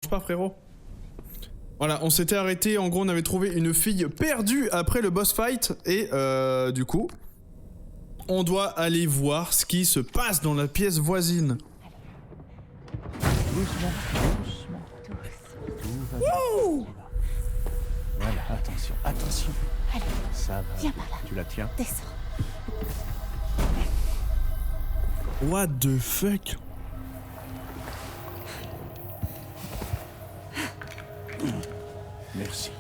dérange pas, frérot? Voilà, on s'était arrêté, en gros on avait trouvé une fille perdue après le boss fight, et du coup, on doit aller voir ce qui se passe dans la pièce voisine. Doucement, doucement. Tout va bien. Voilà, attention, attention. Allez, Ça va. viens par là. Tu la tiens? Descends. What the fuck? Merci.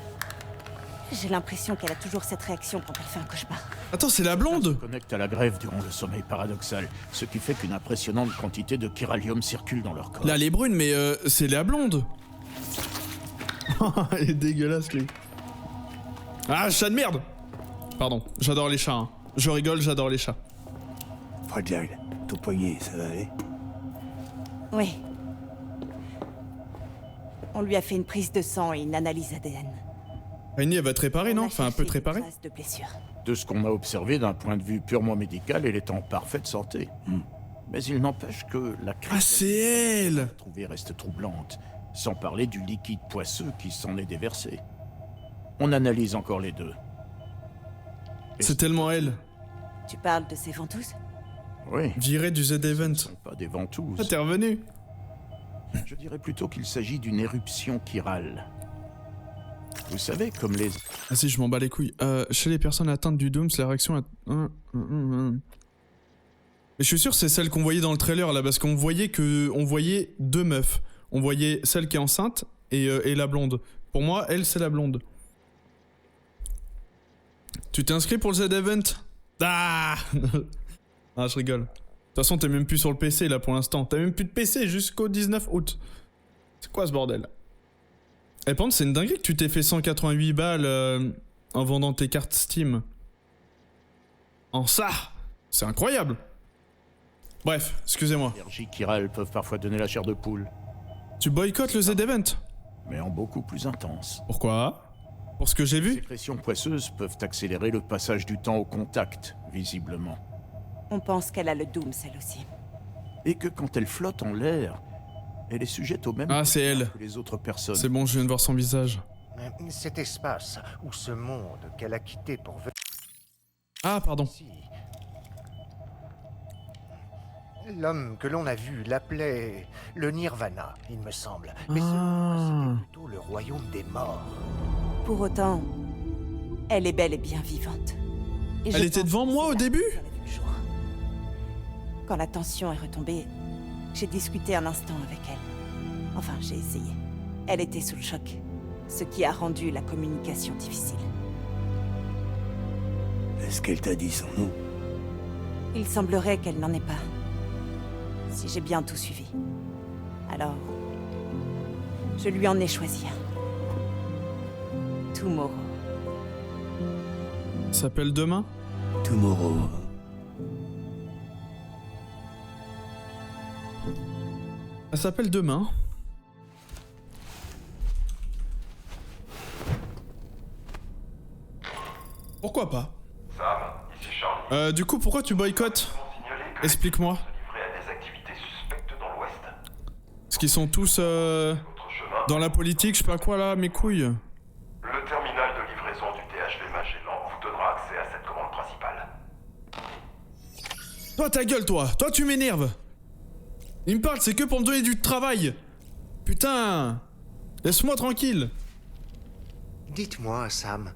J'ai l'impression qu'elle a toujours cette réaction quand elle fait un cauchemar. Attends, c'est la Se blonde? connecte à la grève durant le sommeil paradoxal, ce qui fait qu'une impressionnante quantité de chiralium circule dans leur corps. Là, elle est brune, mais c'est la blonde. Elle est dégueulasse, lui. Ah, chat de merde! Pardon, j'adore les chats. Hein. Je rigole, j'adore les chats. Fragile, ton poignet, ça va aller? Oui. On lui a fait une prise de sang et une analyse ADN. Rainy, elle va te réparer, non? Enfin, un peu te réparer? De blessure. De ce qu'on a observé d'un point de vue purement médical, elle est en parfaite santé. Mais il n'empêche que la Ah, c'est elle! trouvée reste troublante, sans parler du liquide poisseux qui s'en est déversé. On analyse encore les deux. C'est tellement elle. Tu parles de ces ventouses? Oui, Virée du ce ne Z-Event. sont pas des ventouses. Ah, t'es revenu? Je dirais plutôt qu'il s'agit d'une éruption chirale. Vous savez, comme les... Ah si, je m'en bats les couilles. Chez les personnes atteintes du Dooms, la réaction à... Mais je suis sûr que c'est celle qu'on voyait dans le trailer, là, parce qu'on voyait que... On voyait deux meufs. On voyait celle qui est enceinte et la blonde. Pour moi, elle, c'est la blonde. Tu t'es inscrit pour le Z-Event? Ah Ah, je rigole. De toute façon, t'es même plus sur le PC, là, pour l'instant. T'as même plus de PC jusqu'au 19 août. C'est quoi, ce bordel? Et par contre, c'est une dinguerie que tu t'es fait 188 balles en vendant tes cartes Steam. En ça! C'est incroyable! Bref, excusez-moi. énergies chirales peuvent parfois donner la chair de poule, Tu boycottes le Z-Event? mais en beaucoup plus intense. Pourquoi? Pour ce que j'ai Les vu? sécrétions poisseuses peuvent accélérer le passage du temps au contact, visiblement. On pense qu'elle a le Dooms, elle aussi. Et que quand elle flotte en l'air, elle est sujette au même Ah, c'est pouvoir elle. que les autres personnes. C'est bon, je viens de voir son visage. Cet espace ou ce monde qu'elle a quitté pour venir Ah, pardon. ici. L'homme que l'on a vu l'appelait le Nirvana, il me semble. Mais selon moi, c'était plutôt le royaume des morts. Pour autant, elle est belle et bien vivante. Et je Elle était pense devant que moi c'est au là début? qu'elle a vu le jour. Quand la tension est retombée, j'ai discuté un instant avec elle. Enfin, j'ai essayé. Elle était sous le choc, ce qui a rendu la communication difficile. Est-ce qu'elle t'a dit son nom? Il semblerait qu'elle n'en ait pas. Si j'ai bien tout suivi. Alors, je lui en ai choisi un. Tomorrow. S'appelle demain? Tomorrow. Elle s'appelle demain. Pourquoi pas? Sam, ici Charlie. Du coup, pourquoi tu boycottes? Ils m'ont signalé que Explique-moi. se livrer à des activités suspectes dans l'Ouest. Parce qu'ils sont tous Autre chemin, dans la politique, je sais pas quoi là, mes couilles. le terminal de livraison du THV Magellan vous donnera accès à cette commande principale. Toi, ta gueule, toi! Toi, tu m'énerves! Il me parle, c'est que pour me donner du travail! Putain! Laisse-moi tranquille! Dites-moi, Sam,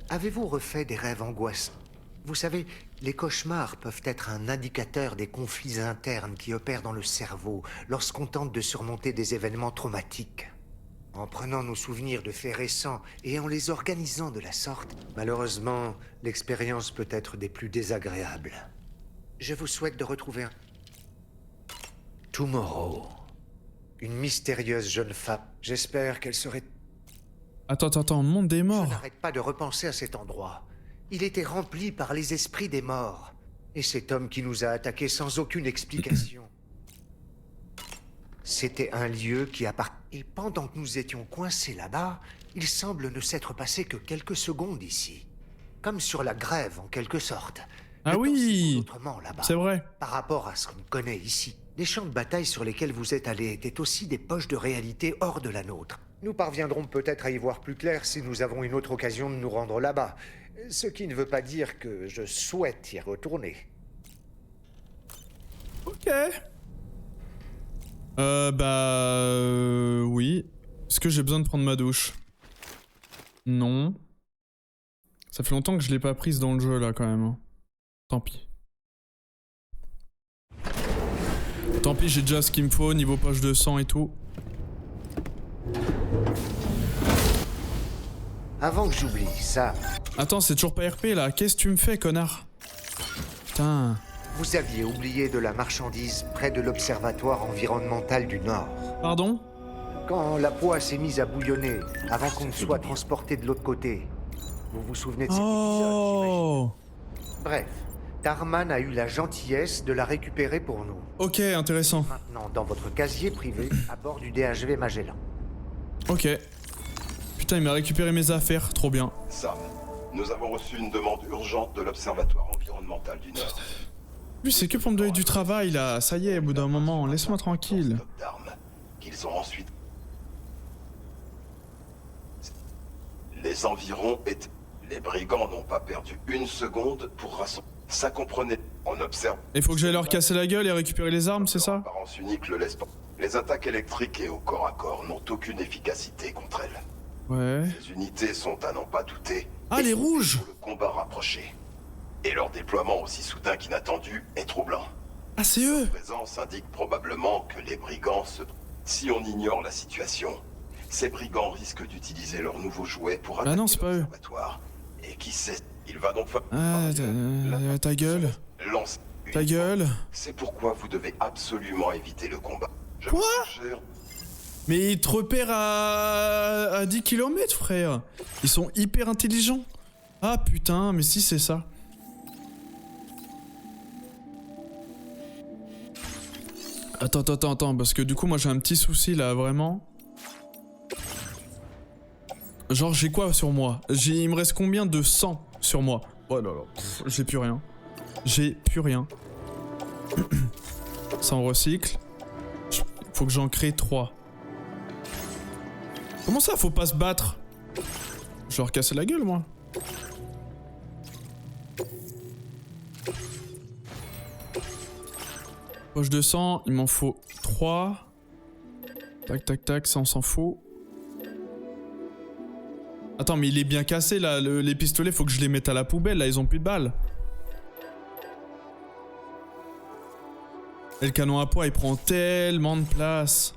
avez-vous refait des rêves angoissants? Vous savez, les cauchemars peuvent être un indicateur des conflits internes qui opèrent dans le cerveau lorsqu'on tente de surmonter des événements traumatiques. En prenant nos souvenirs de faits récents et en les organisant de la sorte, malheureusement, l'expérience peut être des plus désagréables. Je vous souhaite de retrouver un... Tomorrow. Une mystérieuse jeune femme. J'espère qu'elle serait... Attends, monde des Je morts. n'arrête pas de repenser à cet endroit. Il était rempli par les esprits des morts. Et cet homme qui nous a attaqués sans aucune explication. C'était un lieu qui appartient... Et pendant que nous étions coincés là-bas, il semble ne s'être passé que quelques secondes ici. Comme sur la grève, en quelque sorte. Ah Le temps oui. s'écoule autrement là-bas. C'est vrai. Par rapport à ce qu'on connaît ici. Les champs de bataille sur lesquels vous êtes allés étaient aussi des poches de réalité hors de la nôtre. Nous parviendrons peut-être à y voir plus clair si nous avons une autre occasion de nous rendre là-bas. Ce qui ne veut pas dire que je souhaite y retourner. Ok. Oui. Est-ce que j'ai besoin de prendre ma douche? Non. Ça fait longtemps que je l'ai pas prise dans le jeu là quand même. Tant pis. Tant pis, j'ai déjà ce qu'il me faut niveau poche de sang et tout. Avant que j'oublie, ça, Attends, c'est toujours pas RP là. Qu'est-ce que tu me fais, connard? Putain. vous aviez oublié de la marchandise près de l'observatoire environnemental du Nord. Pardon? Quand la poix s'est mise à bouillonner, avant qu'on ne soit transporté de l'autre côté. Vous vous souvenez de cet épisode, j'imagine. Bref, Tarman a eu la gentillesse de la récupérer pour nous. Ok, intéressant. Maintenant, dans votre casier privé, à bord du DHV Magellan. Ok. Putain, il m'a récupéré mes affaires, trop bien. Sam, nous avons reçu une demande urgente de l'Observatoire environnemental du Nord. Lui, c'est que pour me donner du travail là. Ça y est, au bout d'un moment, laisse-moi tranquille. Stock d'armes qu'ils ont ensuite. Les environs étaient. Les brigands n'ont pas perdu une seconde pour rassembler. Ça comprenait. On observe. Il faut que j'aille leur casser la gueule et récupérer les armes, c'est ça? L'apparence unique le laisse pas. Les attaques électriques et au corps à corps n'ont aucune efficacité contre elles. Ouais. Ces unités sont à n'en pas douter. Ah, les rouges! Pour le combat rapproché. Et leur déploiement aussi soudain qu'inattendu est troublant. Ah, c'est eux! Leur présence indique probablement que les brigands se... Si on ignore la situation, ces brigands risquent d'utiliser leur nouveau jouet pour attaquer non, c'est pas eux. l'observatoire. Et qui sait, il va donc faire... Ah, ta gueule. Lance Ta gueule. C'est pourquoi vous devez absolument éviter le combat. Je Quoi? vous suggère... Mais ils te repèrent à 10 km, frère. Ils sont hyper intelligents. Ah putain, mais si c'est ça. Attends, parce que du coup, moi j'ai un petit souci là, vraiment. Genre, j'ai quoi sur moi? Il me reste combien de sang sur moi? Oh là là, j'ai plus rien. J'ai plus rien. Ça on recycle. Faut que j'en crée 3. Comment ça, faut pas se battre? Je vais leur casser la gueule, moi. Poche de sang, il m'en faut 3. Tac, ça on s'en fout. Attends, mais il est bien cassé là, les pistolets, faut que je les mette à la poubelle, là, ils ont plus de balles. Et le canon à poids, il prend tellement de place.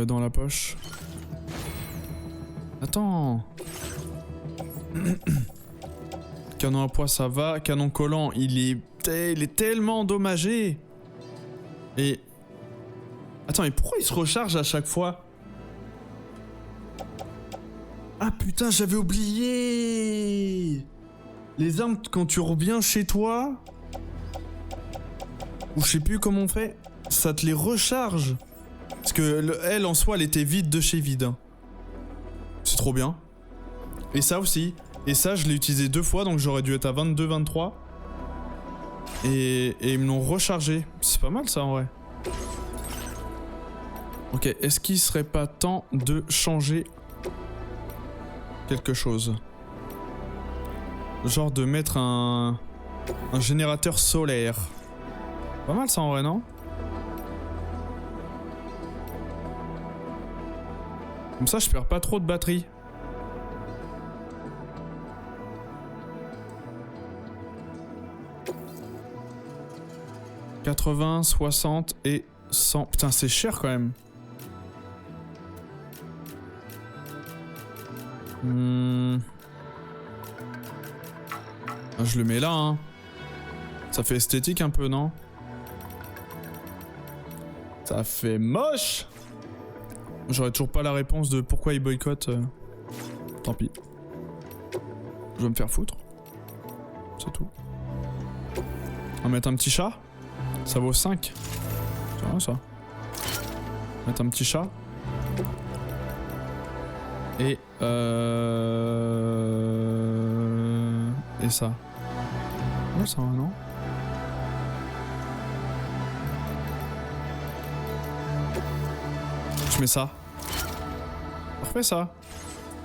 Dans la poche. Attends. Canon à poids, ça va. Canon collant, il est tellement endommagé. Et... Attends, mais pourquoi il se recharge à chaque fois? Ah putain, j'avais oublié. Les armes, quand tu reviens chez toi... Ou je sais plus comment on fait, ça te les recharge. Parce que elle en soi, elle était vide de chez vide. Hein. C'est trop bien. Et ça aussi. Et ça, je l'ai utilisé 2 fois, donc j'aurais dû être à 22, 23. Et ils me l'ont rechargé. C'est pas mal ça en vrai. Ok, est-ce qu'il serait pas temps de changer quelque chose? Genre de mettre un générateur solaire. Pas mal ça en vrai, non? Comme ça, je perds pas trop de batterie. « 80, 60 et 100. Putain, c'est cher quand même. Ah, je le mets là, hein. Ça fait esthétique un peu, non? Ça fait moche. J'aurais toujours pas la réponse de pourquoi ils boycottent. Tant pis. Je vais me faire foutre. C'est tout. On va mettre un petit chat. Ça vaut 5. C'est rien ça. On va mettre un petit chat. Et ça. Ouais, ça va, non? Je mets ça. On refait ça.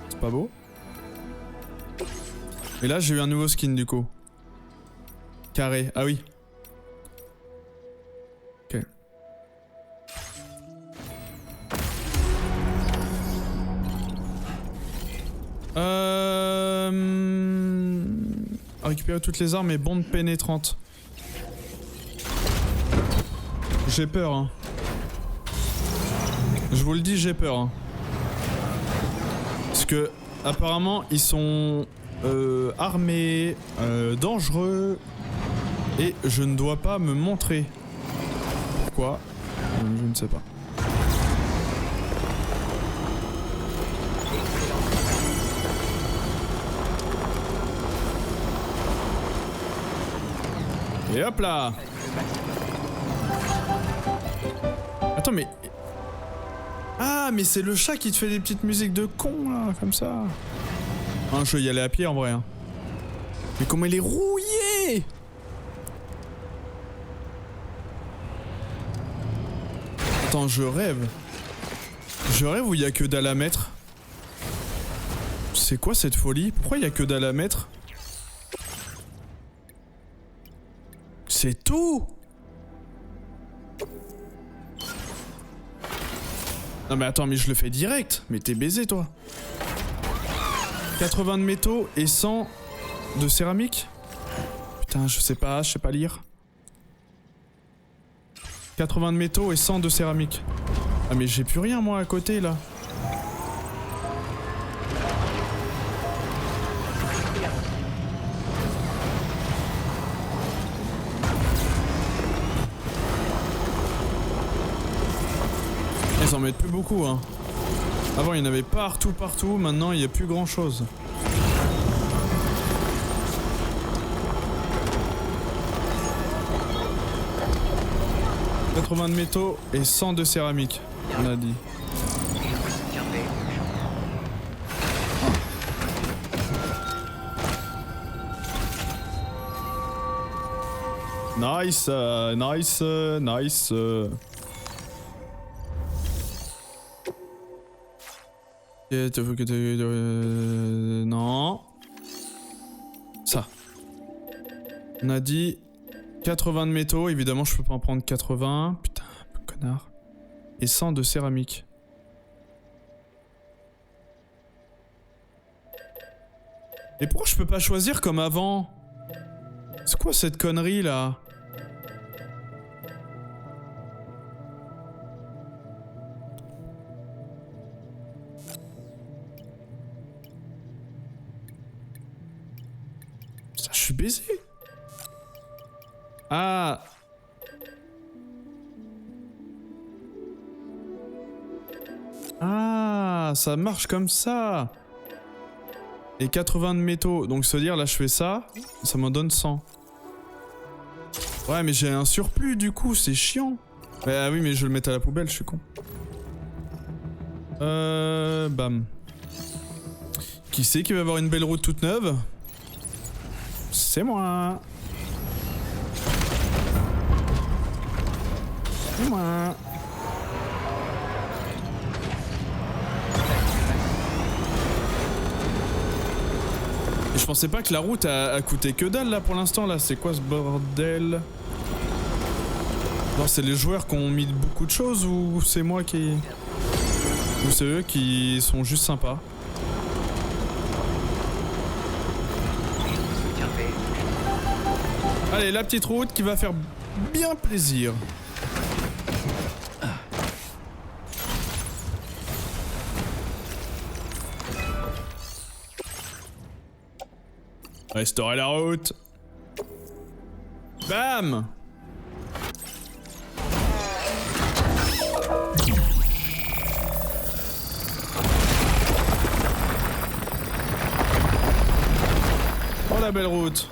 C'est pas beau? Et là, j'ai eu un nouveau skin du coup. Carré. Ah oui. Ok. Récupérer toutes les armes et bombes pénétrantes. J'ai peur, hein. Je vous le dis, j'ai peur, hein. Parce que, apparemment, ils sont armés, dangereux, et je ne dois pas me montrer. Pourquoi? Je ne sais pas. Et hop là! Attends, mais... Ah, mais c'est le chat qui te fait des petites musiques de con, là, comme ça. Ah, je vais y aller à pied, en vrai. Hein. Mais comment il est rouillé! Attends, je rêve. Je rêve où il y a que dalle à mettre. C'est quoi cette folie? Pourquoi il y a que dalle à mettre? C'est tout! Non mais attends, mais je le fais direct. Mais t'es baisé, toi. 80 de métaux et 100 de céramique? Putain, je sais pas lire. 80 de métaux et 100 de céramique. Ah mais j'ai plus rien moi à côté là. Ils en mettent plus beaucoup hein. Avant il y en avait partout, maintenant il n'y a plus grand chose. « 80 de métaux et 100 de céramique, on a dit. Nice, nice, nice. Non. Ça. On a dit 80 de métaux, évidemment je peux pas en prendre 80. Putain, connard. Et 100 de céramique. Et pourquoi je peux pas choisir comme avant? C'est quoi cette connerie là? Putain, je suis baisé. Ah. Ah, ça marche comme ça. Et 80 de métaux. Donc, se dire, là, je fais ça. Ça m'en donne 100. Ouais, mais j'ai un surplus, du coup. C'est chiant. Ah oui, mais je vais le mettre à la poubelle, je suis con. Bam. Qui c'est qui va avoir une belle route toute neuve? C'est moi. C'est moi. Et je pensais pas que la route a coûté que dalle là pour l'instant là. C'est quoi ce bordel? Non, c'est les joueurs qui ont mis beaucoup de choses ou c'est moi qui... Ou c'est eux qui sont juste sympas? Allez, la petite route qui va faire bien plaisir. Restaurer la route. Bam! Oh la belle route.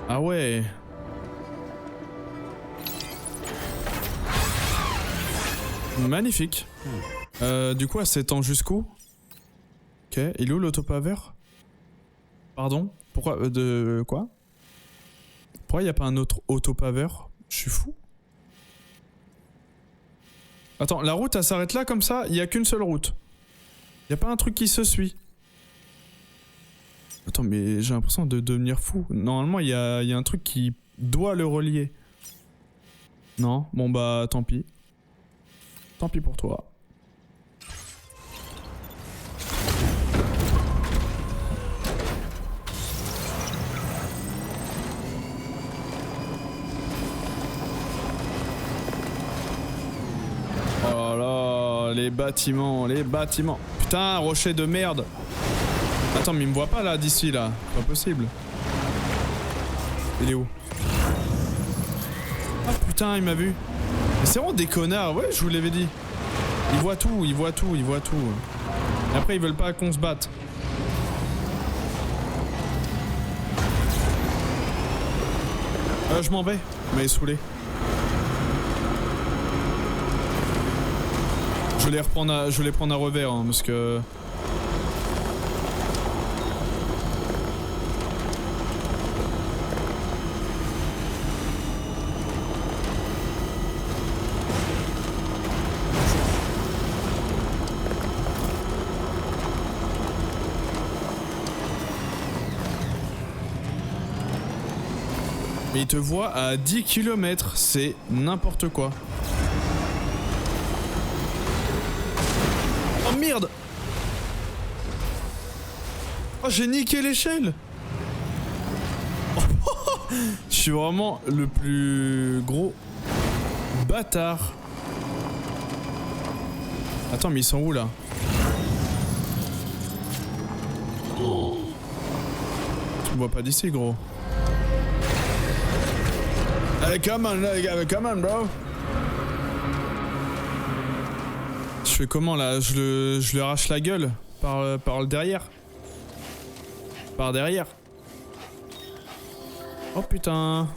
Ah ouais. Magnifique. Du coup, elle s'étend jusqu'où? Ok, il est où l'autopaveur? Pardon? Pourquoi? De quoi? Pourquoi il n'y a pas un autre autopaveur? Je suis fou. Attends, la route elle s'arrête là comme ça, il y a qu'une seule route. Y a pas un truc qui se suit. Attends, mais j'ai l'impression de devenir fou. Normalement, il y a un truc qui doit le relier. Non, bon bah tant pis. Tant pis pour toi. Oh là là, les bâtiments, les bâtiments. Putain, rocher de merde. Attends, mais il me voit pas là, d'ici là. Pas possible. Il est où? Ah putain, il m'a vu. Mais c'est vraiment des connards, ouais, je vous l'avais dit. Ils voient tout, ils voient tout, ils voient tout. Et après, ils veulent pas qu'on se batte. Je m'en vais. Il m'a saoulé. Je vais les prendre à revers, hein, parce que... Mais il te voit à 10 km, c'est n'importe quoi. Oh merde! Oh, j'ai niqué l'échelle! Je suis vraiment le plus gros bâtard. Attends, mais ils sont où là? Tu me vois pas d'ici, gros. Allez, come on, bro. Je fais comment là? Je lui arrache la gueule par le derrière. Par derrière. Oh putain.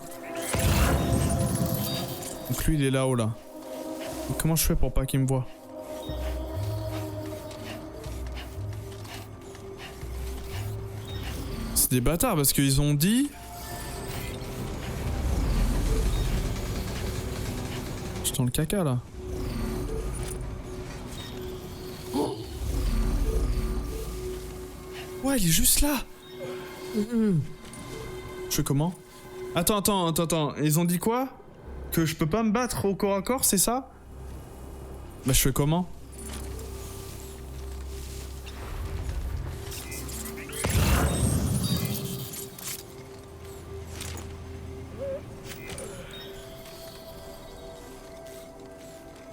Donc lui il est là-haut là. Et comment je fais pour pas qu'il me voie? C'est des bâtards parce qu'ils ont dit... Je suis dans le caca là. Oh. Ouais, il est juste là. Je fais comment? Attends. Ils ont dit quoi? Que je peux pas me battre au corps à corps, c'est ça? Bah je fais comment?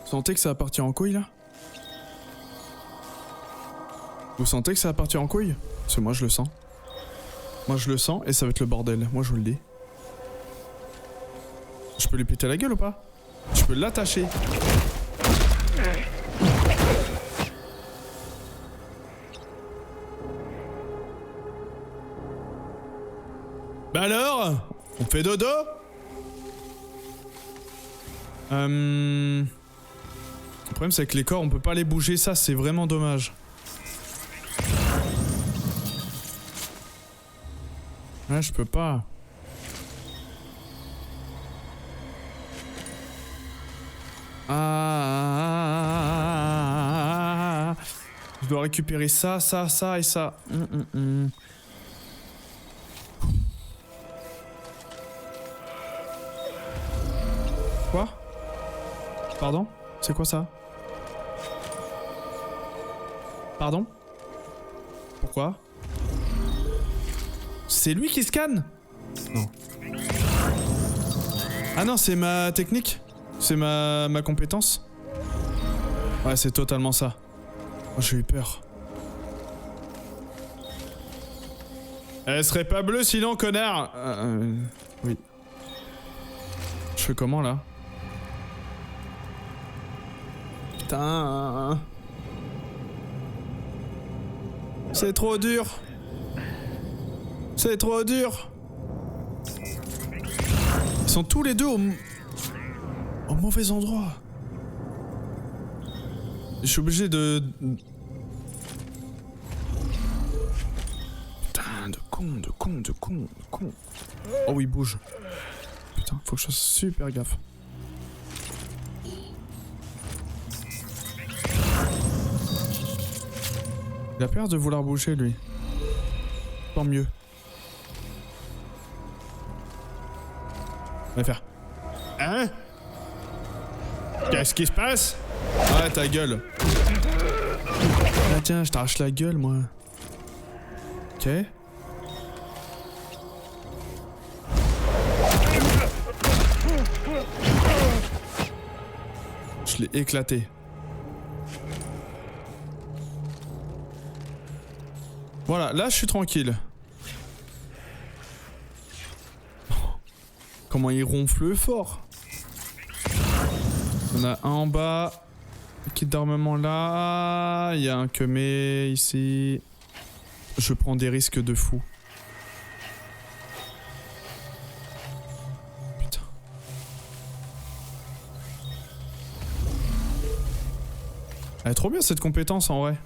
Vous sentez que ça va partir en couille là? Vous sentez que ça va partir en couille? Parce que moi je le sens. Moi je le sens et ça va être le bordel, moi je vous le dis. Je peux lui péter la gueule ou pas? Je peux l'attacher. Bah alors? On fait dodo? Le problème c'est que les corps on peut pas les bouger, ça c'est vraiment dommage. Ouais, je peux pas. Je dois récupérer ça et ça. Quoi? Pardon? C'est quoi ça? Pardon? Pourquoi? C'est lui qui scanne? Non. Ah non, c'est ma technique? C'est ma compétence? Ouais, c'est totalement ça. Oh, j'ai eu peur. Elle serait pas bleue sinon, connard! Oui. Je fais comment là? Putain. C'est trop dur. C'est trop dur. Ils sont tous les deux au mauvais endroit. Je suis obligé de... Putain, de con. Oh, il bouge. putain, faut que je fasse super gaffe. Il a peur de vouloir bouger, lui. Tant mieux. On va faire. Hein? Qu'est-ce qui se passe? Ah, ta gueule. Ah, tiens, je t'arrache la gueule, moi. Ok. Je l'ai éclaté. Voilà, là je suis tranquille. Comment il ronfle fort. On a un en bas. Kit d'armement là. Il y a un Kemé ici. Je prends des risques de fou. Putain. Elle est trop bien cette compétence en vrai.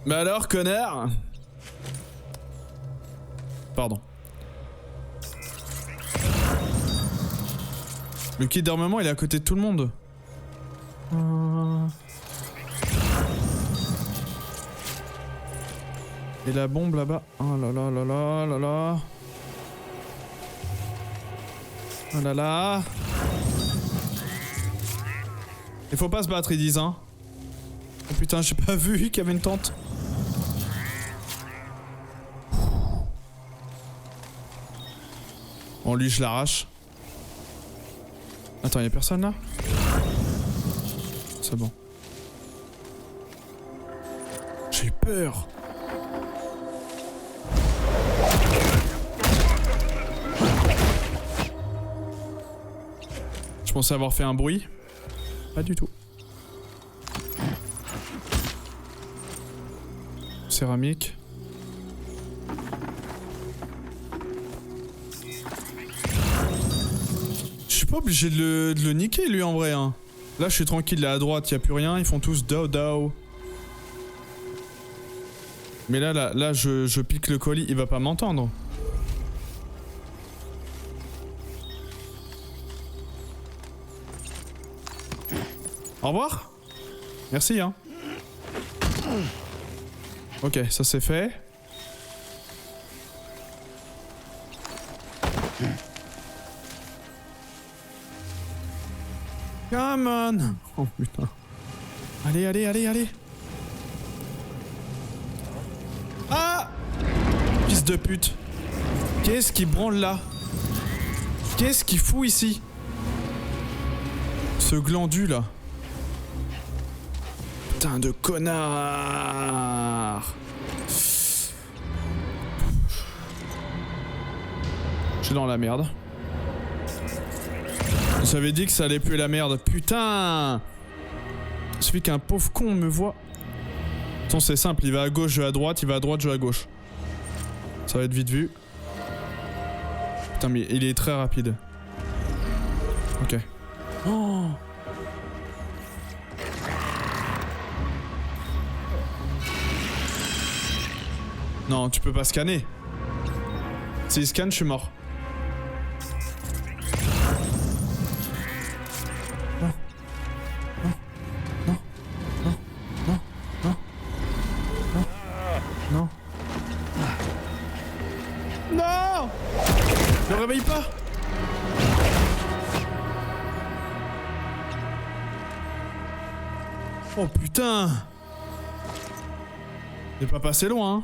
Mais alors, connard? Pardon. Le kit d'armement, il est à côté de tout le monde. Et la bombe là-bas. Oh là là là là là là. Oh là là. Il faut pas se battre, ils disent, hein. Oh putain, j'ai pas vu qu'il y avait une tente. Bon, lui, je l'arrache. Attends, y'a personne là? C'est bon. J'ai eu peur. Je pensais avoir fait un bruit. Pas du tout. Céramique. Je suis pas obligé de le niquer lui en vrai hein. Là je suis tranquille, là à droite y a plus rien, ils font tous dao dao. Mais là je pique le colis, il va pas m'entendre. Au revoir. Merci hein. Ok, ça c'est fait. Come on. Oh putain. Allez, allez, allez, allez. Ah! Fils de pute. Qu'est-ce qui branle là? Qu'est-ce qu'il fout ici? Ce glandu là. Putain de connard. Je suis dans la merde. J'avais dit que ça allait puer la merde. Putain! Il suffit qu'un pauvre con me voit. De toute façon c'est simple, il va à gauche, je vais à droite, il va à droite, je vais à gauche. Ça va être vite vu. Putain mais il est très rapide. Ok. Oh! Non, tu peux pas scanner. S'il scanne, je suis mort. Non. Non. Non. Non. Non. Non. Non. Non. Non. Ne réveille pas. Oh putain. T'es pas passé loin, hein.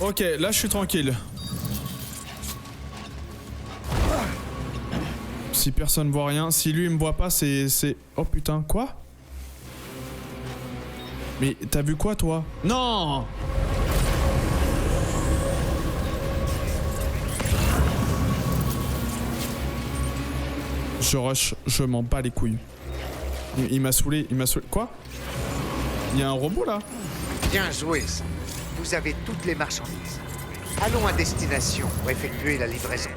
Ok, là je suis tranquille. Si personne voit rien, si lui il me voit pas, c'est... Oh putain, quoi? Mais t'as vu quoi toi? Non! Je rush, je m'en bats les couilles. Il m'a saoulé, Quoi? Il y a un robot là? Bien joué, Sam. Vous avez toutes les marchandises. Allons à destination pour effectuer la livraison.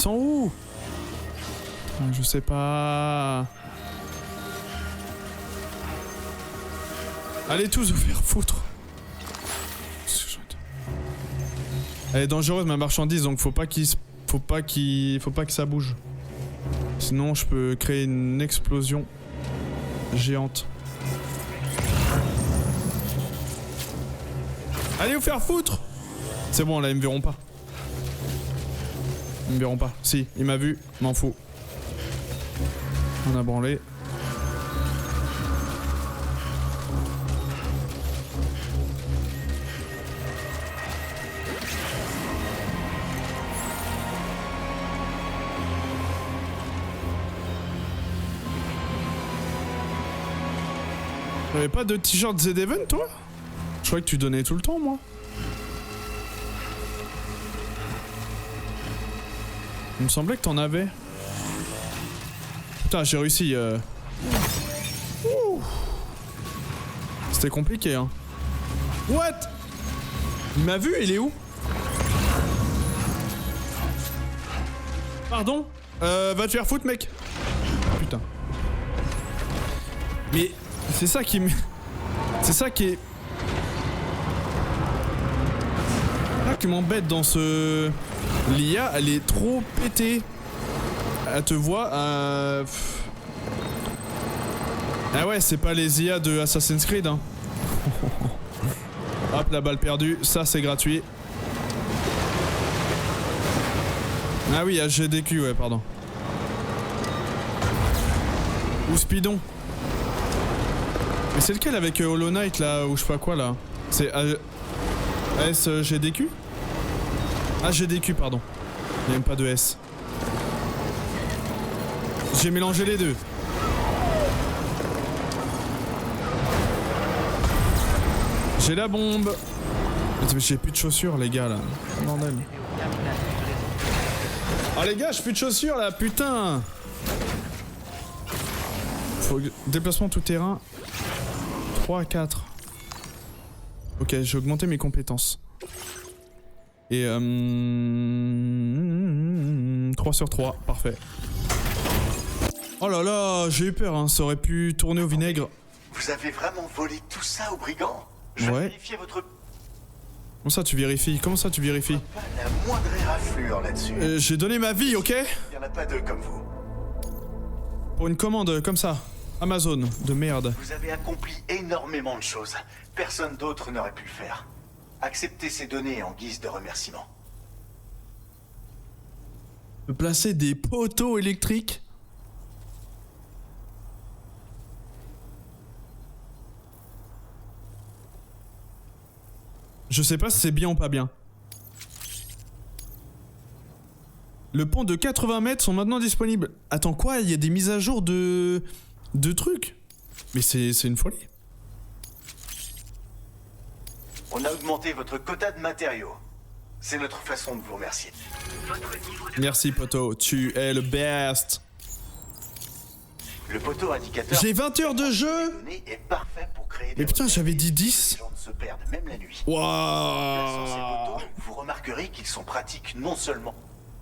sont où? Je sais pas. Allez tous vous faire foutre. Elle est dangereuse ma marchandise, donc faut pas que ça bouge. Sinon je peux créer une explosion géante. Allez vous faire foutre. C'est bon là ils me verront pas. Ils me verront pas. Si, il m'a vu, m'en fous. On a branlé. T'avais pas de t-shirt Z-Event toi? Je croyais que tu donnais tout le temps moi. Il me semblait que t'en avais. Putain j'ai réussi C'était compliqué hein. What? Il m'a vu, il est où? Pardon? Va te faire foutre mec. Putain. Mais c'est ça qui me... C'est ça qui est... Là qui m'embête dans ce... L'IA elle est trop pétée. Elle te voit Ah ouais c'est pas les IA de Assassin's Creed hein. Hop la balle perdue, ça c'est gratuit. Ah oui HGDQ ouais pardon. Ou Speedon. Mais c'est lequel avec Hollow Knight là ou je sais pas quoi là? C'est SGDQ? HGDQ pardon. Il n'y a même pas de S. J'ai mélangé les deux. J'ai la bombe. J'ai plus de chaussures les gars là. Bordel. Oh les gars j'ai plus de chaussures là putain. Faut... Déplacement tout terrain. 3 à 4. Ok, j'ai augmenté mes compétences. Et 3 sur 3, parfait. Oh là là, j'ai eu peur, hein. Ça aurait pu tourner au vinaigre. Vous avez vraiment volé tout ça aux brigands? Je Ouais. vérifiais votre... Comment ça tu vérifies? Comment ça tu vérifies? Pas la moindre éraflure là-dessus. J'ai donné ma vie, ok? Il y en a pas deux comme vous. Pour une commande comme ça. Amazon, de merde. Vous avez accompli énormément de choses. Personne d'autre n'aurait pu le faire. Acceptez ces données en guise de remerciement. De placer des poteaux électriques. Je sais pas si c'est bien ou pas bien. Le pont de 80 mètres sont maintenant disponibles. Attends quoi? Il y a des mises à jour de trucs? Mais c'est une folie. On a augmenté votre quota de matériaux. C'est notre façon de vous remercier. Merci poteau, tu es le best. Le poteau indicateur... J'ai 20 heures de jeu. est parfait pour créer des... Mais putain j'avais dit 10. Les gens ne se perdent même la nuit. Waouh. Sans ces poteaux, vous remarquerez qu'ils sont pratiques non seulement,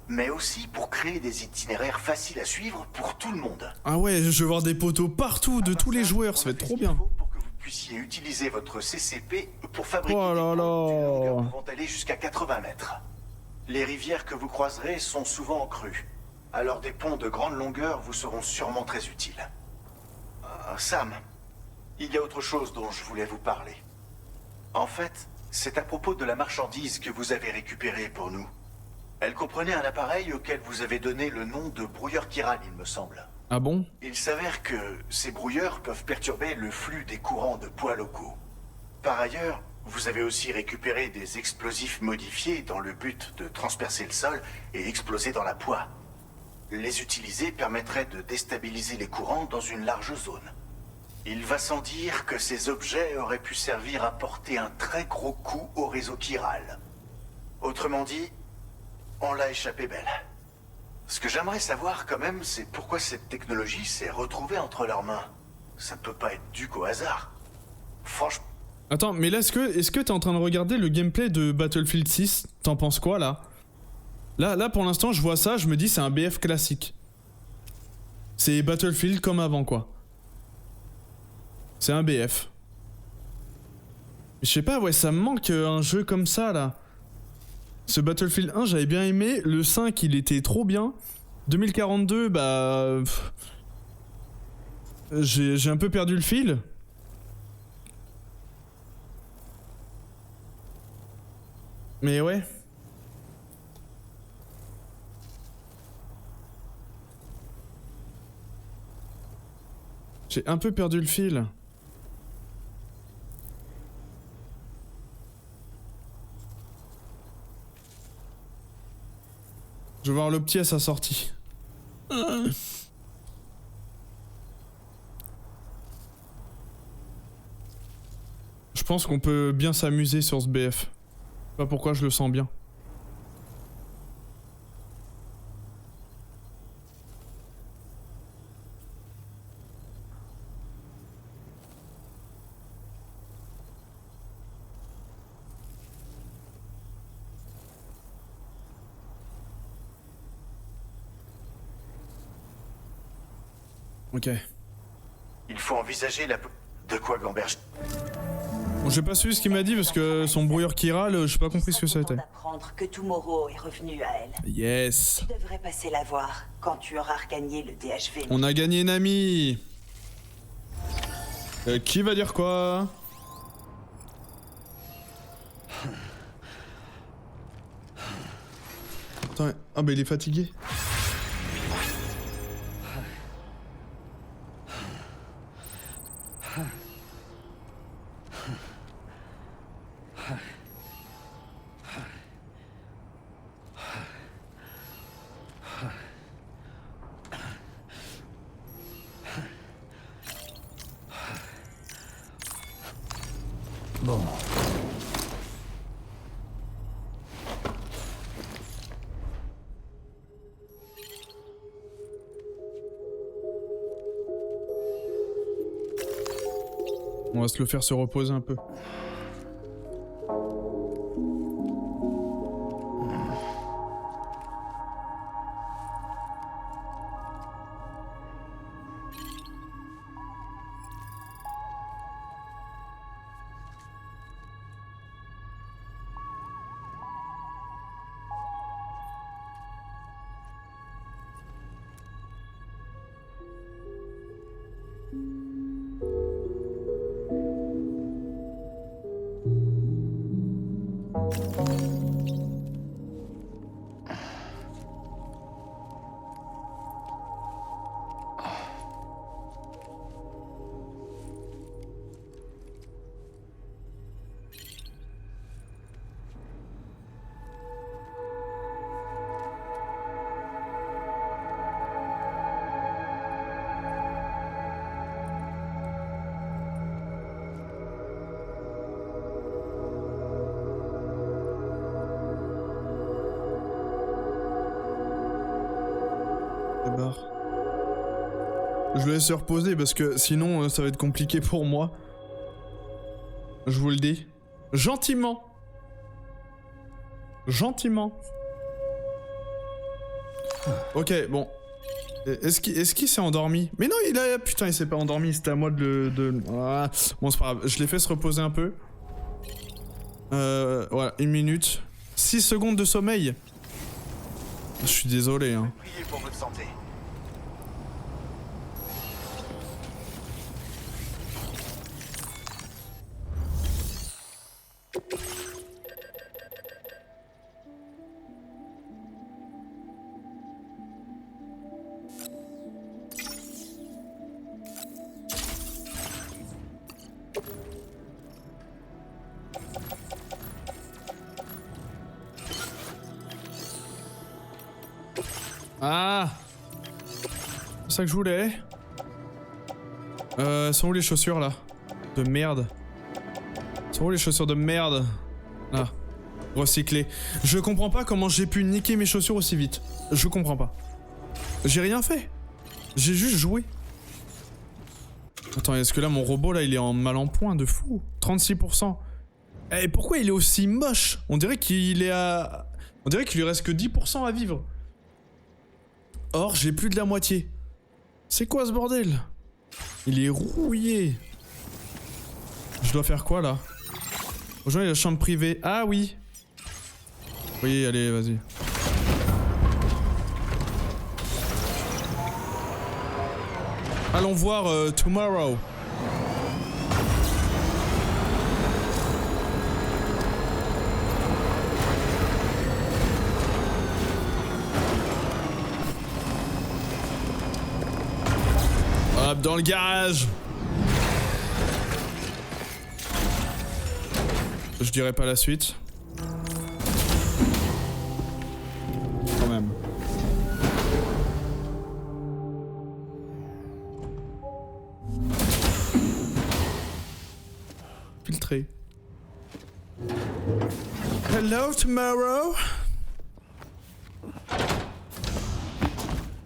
mais aussi pour créer des itinéraires faciles à suivre pour tout le monde. Ah ouais, je vais voir des poteaux partout de tous les joueurs, ça va être trop bien. Pour que vous puissiez utiliser votre CCP pour fabriquer Oh là des ponts d'une longueur là. pouvant aller jusqu'à 80 mètres. Les rivières que vous croiserez sont souvent en crue. Alors des ponts de grande longueur vous seront sûrement très utiles. Sam, il y a autre chose dont je voulais vous parler. En fait, c'est à propos de la marchandise que vous avez récupérée pour nous. Elle comprenait un appareil auquel vous avez donné le nom de brouilleur Kiran, il me semble. Ah bon? Il s'avère que ces brouilleurs peuvent perturber le flux des courants de poids locaux. Par ailleurs, vous avez aussi récupéré des explosifs modifiés dans le but de transpercer le sol et exploser dans la poix. Les utiliser permettrait de déstabiliser les courants dans une large zone. Il va sans dire que ces objets auraient pu servir à porter un très gros coup au réseau chiral. Autrement dit, on l'a échappé belle. Ce que j'aimerais savoir quand même, c'est pourquoi cette technologie s'est retrouvée entre leurs mains. Ça ne peut pas être dû qu'au hasard. Franchement... Attends, mais là, est-ce que t'es en train de regarder le gameplay de Battlefield 6? T'en penses quoi, là? Là pour l'instant, je vois ça, je me dis c'est un BF classique. C'est Battlefield comme avant, quoi. C'est un BF. Je sais pas, ouais, ça me manque un jeu comme ça, là. Ce Battlefield 1, j'avais bien aimé. Le 5, il était trop bien. 2042, bah... J'ai un peu perdu le fil. Mais ouais. J'ai un peu perdu le fil. Je vais voir le petit à sa sortie. Je pense qu'on peut bien s'amuser sur ce BF. Je sais pas pourquoi je le sens bien. Ok. Il faut envisager la... De quoi, Gamberge? Bon, j'ai pas su ce qu'il m'a dit parce que son brouilleur qui râle, j'ai pas compris ce que ça était. D'apprendre que Tomorrow est revenu à elle. Yes. Tu devrais passer la voir quand tu auras regagné le DHV. On a gagné une amie. Qui va dire quoi? Attends, ah bah il est fatigué. Bon. On va se le faire se reposer un peu. Je le laisse se reposer parce que sinon ça va être compliqué pour moi. Je vous le dis. Gentiment. Gentiment. Ok, bon. Est-ce qu'il s'est endormi? Mais non, putain, il s'est pas endormi, c'était à moi de le... Ah. Bon, c'est pas grave, je l'ai fait se reposer un peu. Voilà, 1 minute. 6 secondes de sommeil. Je suis désolé, hein. Priez pour votre santé. Ah, c'est ça que je voulais. Sont où les chaussures là? De merde. Sont où les chaussures de merde? Là. Recycler. Je comprends pas comment j'ai pu niquer mes chaussures aussi vite. Je comprends pas. J'ai rien fait. J'ai juste joué. Attends, est-ce que là mon robot là il est en mal en point de fou? 36%. Et pourquoi il est aussi moche? On dirait qu'il est à... On dirait qu'il lui reste que 10% à vivre. Or, j'ai plus de la moitié. C'est quoi ce bordel? Il est rouillé. Je dois faire quoi là? Rejoindre la chambre privée. Ah oui. Oui, allez, vas-y. Allons voir Tomorrow. Hop, dans le garage. Je dirais pas la suite. Quand même. Filtré. Hello, Tomorrow.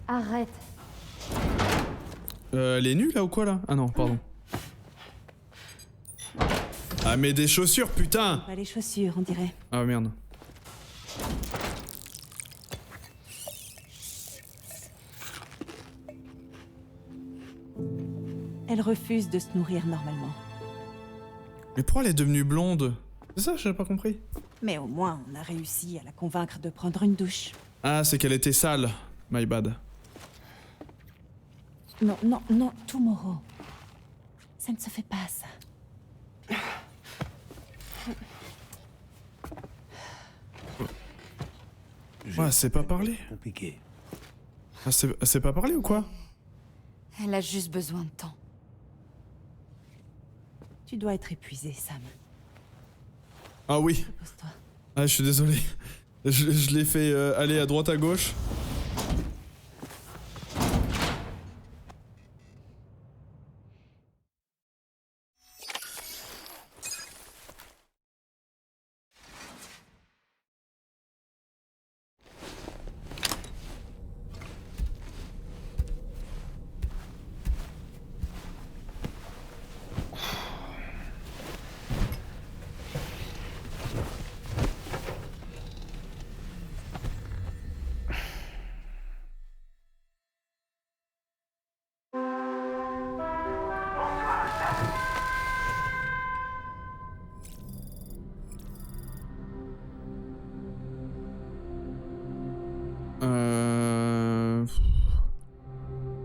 Arrête. Elle est nulle là ou quoi là? Ah non, pardon. Ah mais des chaussures, putain! Pas les chaussures, on dirait. Ah merde. Elle refuse de se nourrir normalement. Mais pourquoi elle est devenue blonde? C'est ça, j'ai pas compris. Mais au moins, on a réussi à la convaincre de prendre une douche. Ah, c'est qu'elle était sale. My bad. Non, non, non, Tomorrow. Ça ne se fait pas, ça. Ouais, elle sait pas parler. Compliqué. Elle sait pas parler ou quoi? Elle a juste besoin de temps. Tu dois être épuisé, Sam. Ah oui. Repose-toi. Ah, je suis désolé. Je l'ai fait aller à droite à gauche.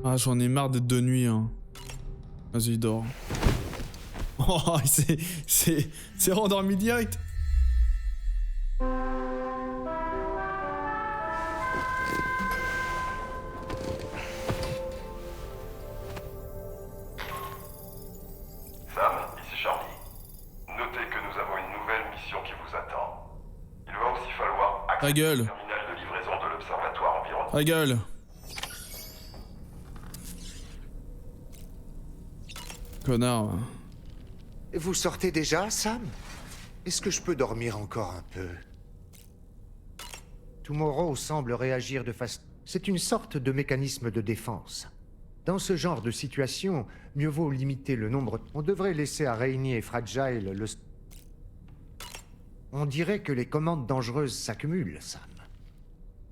Ah, j'en ai marre d'être de nuit, hein. Vas-y, dors. Oh, il s'est rendormi direct. Sam, ici Charlie. Notez que nous avons une nouvelle mission qui vous attend. Il va aussi falloir Ta accéder gueule. au terminal de livraison de l'observatoire environnemental. Ta gueule. Connard. Vous sortez déjà, Sam? Est-ce que je peux dormir encore un peu? Tomorrow semble réagir de façon... C'est une sorte de mécanisme de défense. Dans ce genre de situation, mieux vaut limiter le nombre... On devrait laisser à Rainy et Fragile le... On dirait que les commandes dangereuses s'accumulent, Sam.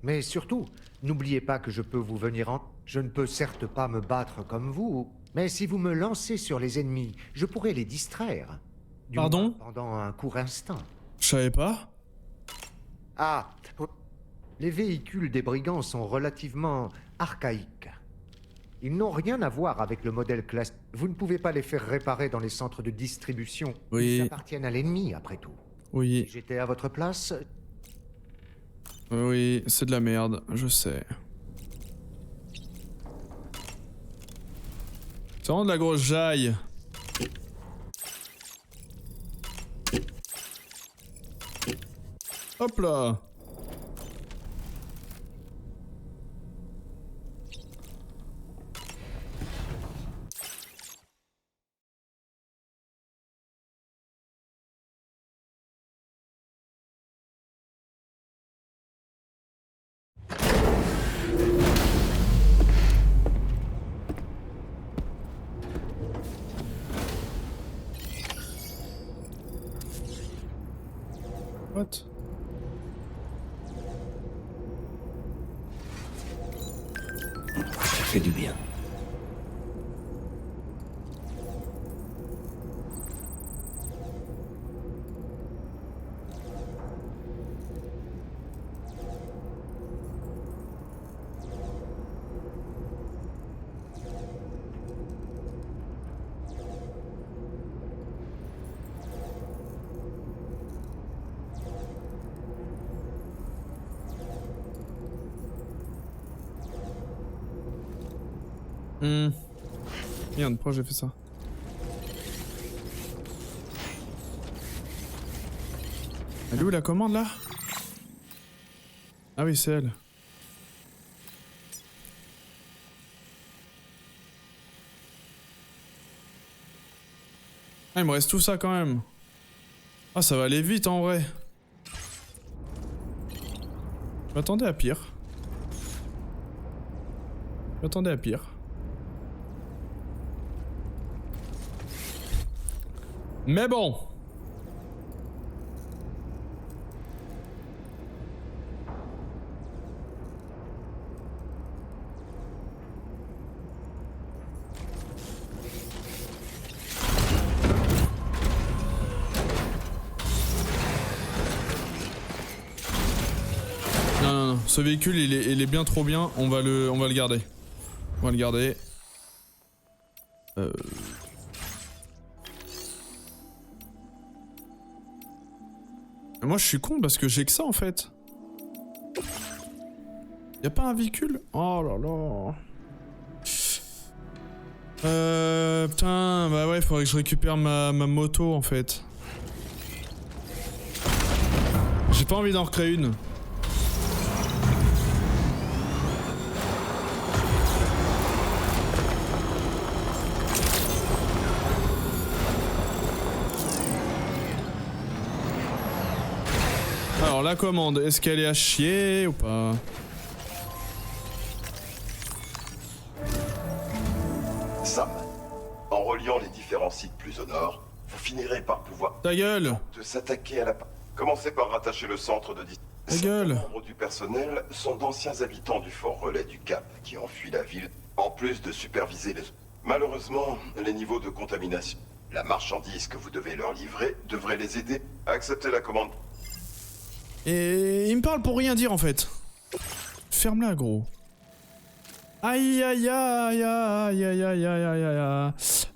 Mais surtout, n'oubliez pas que je peux vous venir en... Je ne peux certes pas me battre comme vous, mais si vous me lancez sur les ennemis, je pourrais les distraire. Du Pardon? moins pendant un court instant. Je savais pas. Ah, les véhicules des brigands sont relativement archaïques. Ils n'ont rien à voir avec le modèle classique. Vous ne pouvez pas les faire réparer dans les centres de distribution. Oui. Ils appartiennent à l'ennemi, après tout. Oui. Si j'étais à votre place, Oui, c'est de la merde, je sais. C'est vraiment de la grosse jaille. Hop là. What? fait du bien. Merde, pourquoi j'ai fait ça? Elle est où la commande là? Ah oui, c'est elle. Ah, il me reste tout ça quand même. Ah, ça va aller vite en vrai. Je m'attendais à pire. Je m'attendais à pire. Mais bon. Non, ce véhicule il est bien trop bien, on va le garder. On va le garder. Moi je suis con parce que j'ai que ça en fait. Y'a pas un véhicule? Oh là là. Putain, bah ouais, faudrait que je récupère ma moto en fait. J'ai pas envie d'en recréer une. Alors la commande, est-ce qu'elle est à chier ou pas? Sam, en reliant les différents sites plus au nord, vous finirez par pouvoir Ta gueule! de s'attaquer à la... Commencez par rattacher le centre de... Ta gueule! Certains membres du personnel sont d'anciens habitants du fort relais du Cap qui ont fui la ville, en plus de superviser les... Malheureusement, les niveaux de contamination, la marchandise que vous devez leur livrer devrait les aider à accepter la commande. Et il me parle pour rien dire en fait. Ferme-la gros. Aïe aïe aïe aïe aïe aïe aïe aïe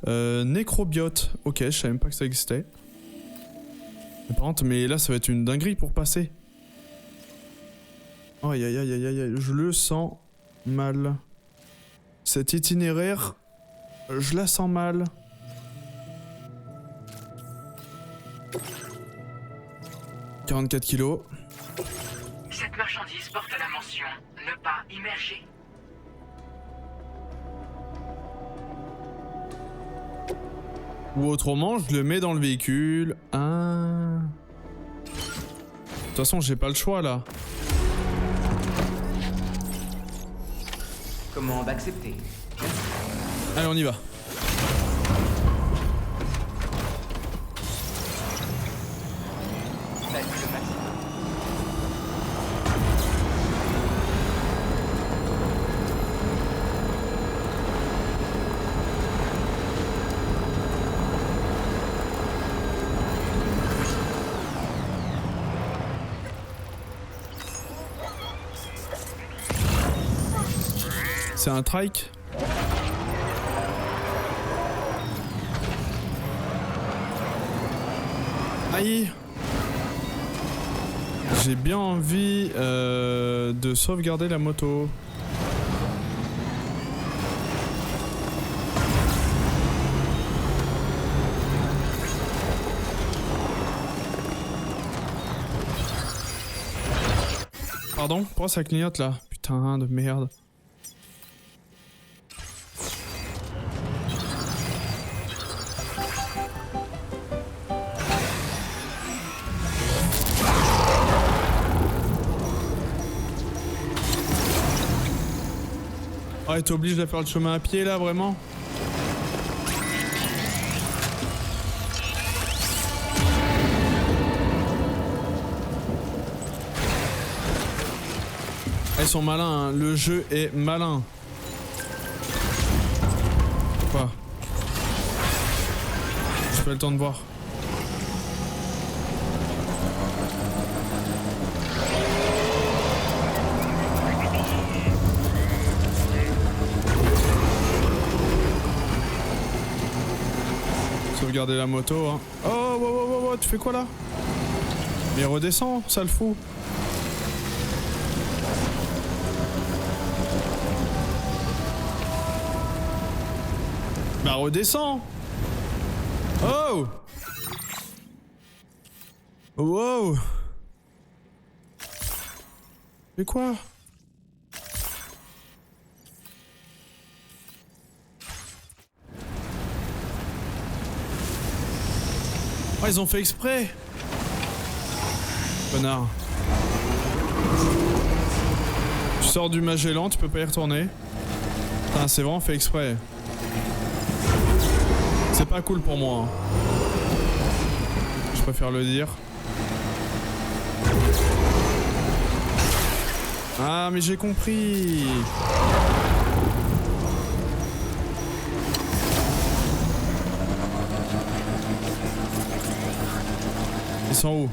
aïe. Nécrobiote. Ok, je savais même pas que ça existait. Mais par contre, mais là ça va être une dinguerie pour passer. Aïe aïe aïe aïe aïe, je le sens mal. Cet itinéraire, je la sens mal. « 44 kilos. » Cette marchandise porte la mention « Ne pas immerger ». Ou autrement, je le mets dans le véhicule. Ah. De toute façon, j'ai pas le choix là. Commande acceptée. Allez, on y va. Faites le maximum. C'est un trike. Aïe. J'ai bien envie de sauvegarder la moto. Pardon, pourquoi ça clignote là? Putain de merde. Ah, t'es obligé de faire le chemin à pied là, vraiment? Ils sont malins, hein. Le jeu est malin. j'ai pas le temps de voir. Sauvegarder la moto, hein. Oh, wow, tu fais quoi là? Mais redescends, sale fou. Bah redescends. Oh. Wow. Mais quoi? Oh, ils ont fait exprès. Connard. Tu sors du Magellan, tu peux pas y retourner. Putain, c'est vraiment fait exprès. C'est pas cool pour moi. Je préfère le dire. Ah, mais j'ai compris. Ils sont où?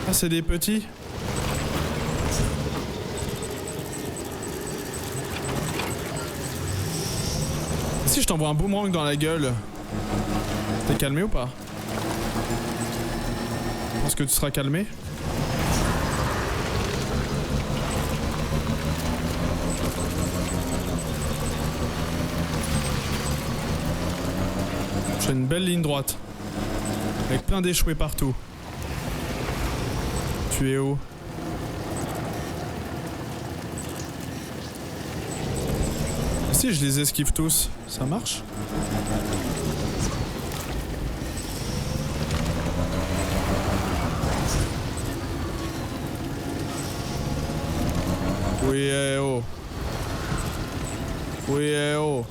Ah, c'est des petits? Si je t'envoie un boomerang dans la gueule, t'es calmé ou pas? Je pense que tu seras calmé. J'ai une belle ligne droite. Avec plein d'échoués partout. Tu es où? Si je les esquive tous, ça marche? Oui, eh oh. Oui, eh oh.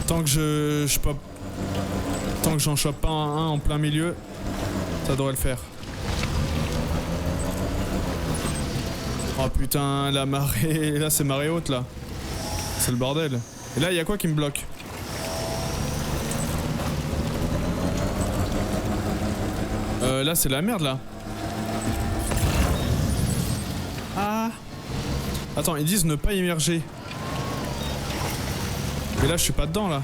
Tant que je pop. Tant que j'en chope pas un en plein milieu, ça devrait le faire. Oh putain, la marée. Là, c'est marée haute là. C'est le bordel. Et là, il y a quoi qui me bloque? Là, c'est la merde là. Ah. Attends, ils disent ne pas immerger. Mais là, je suis pas dedans là.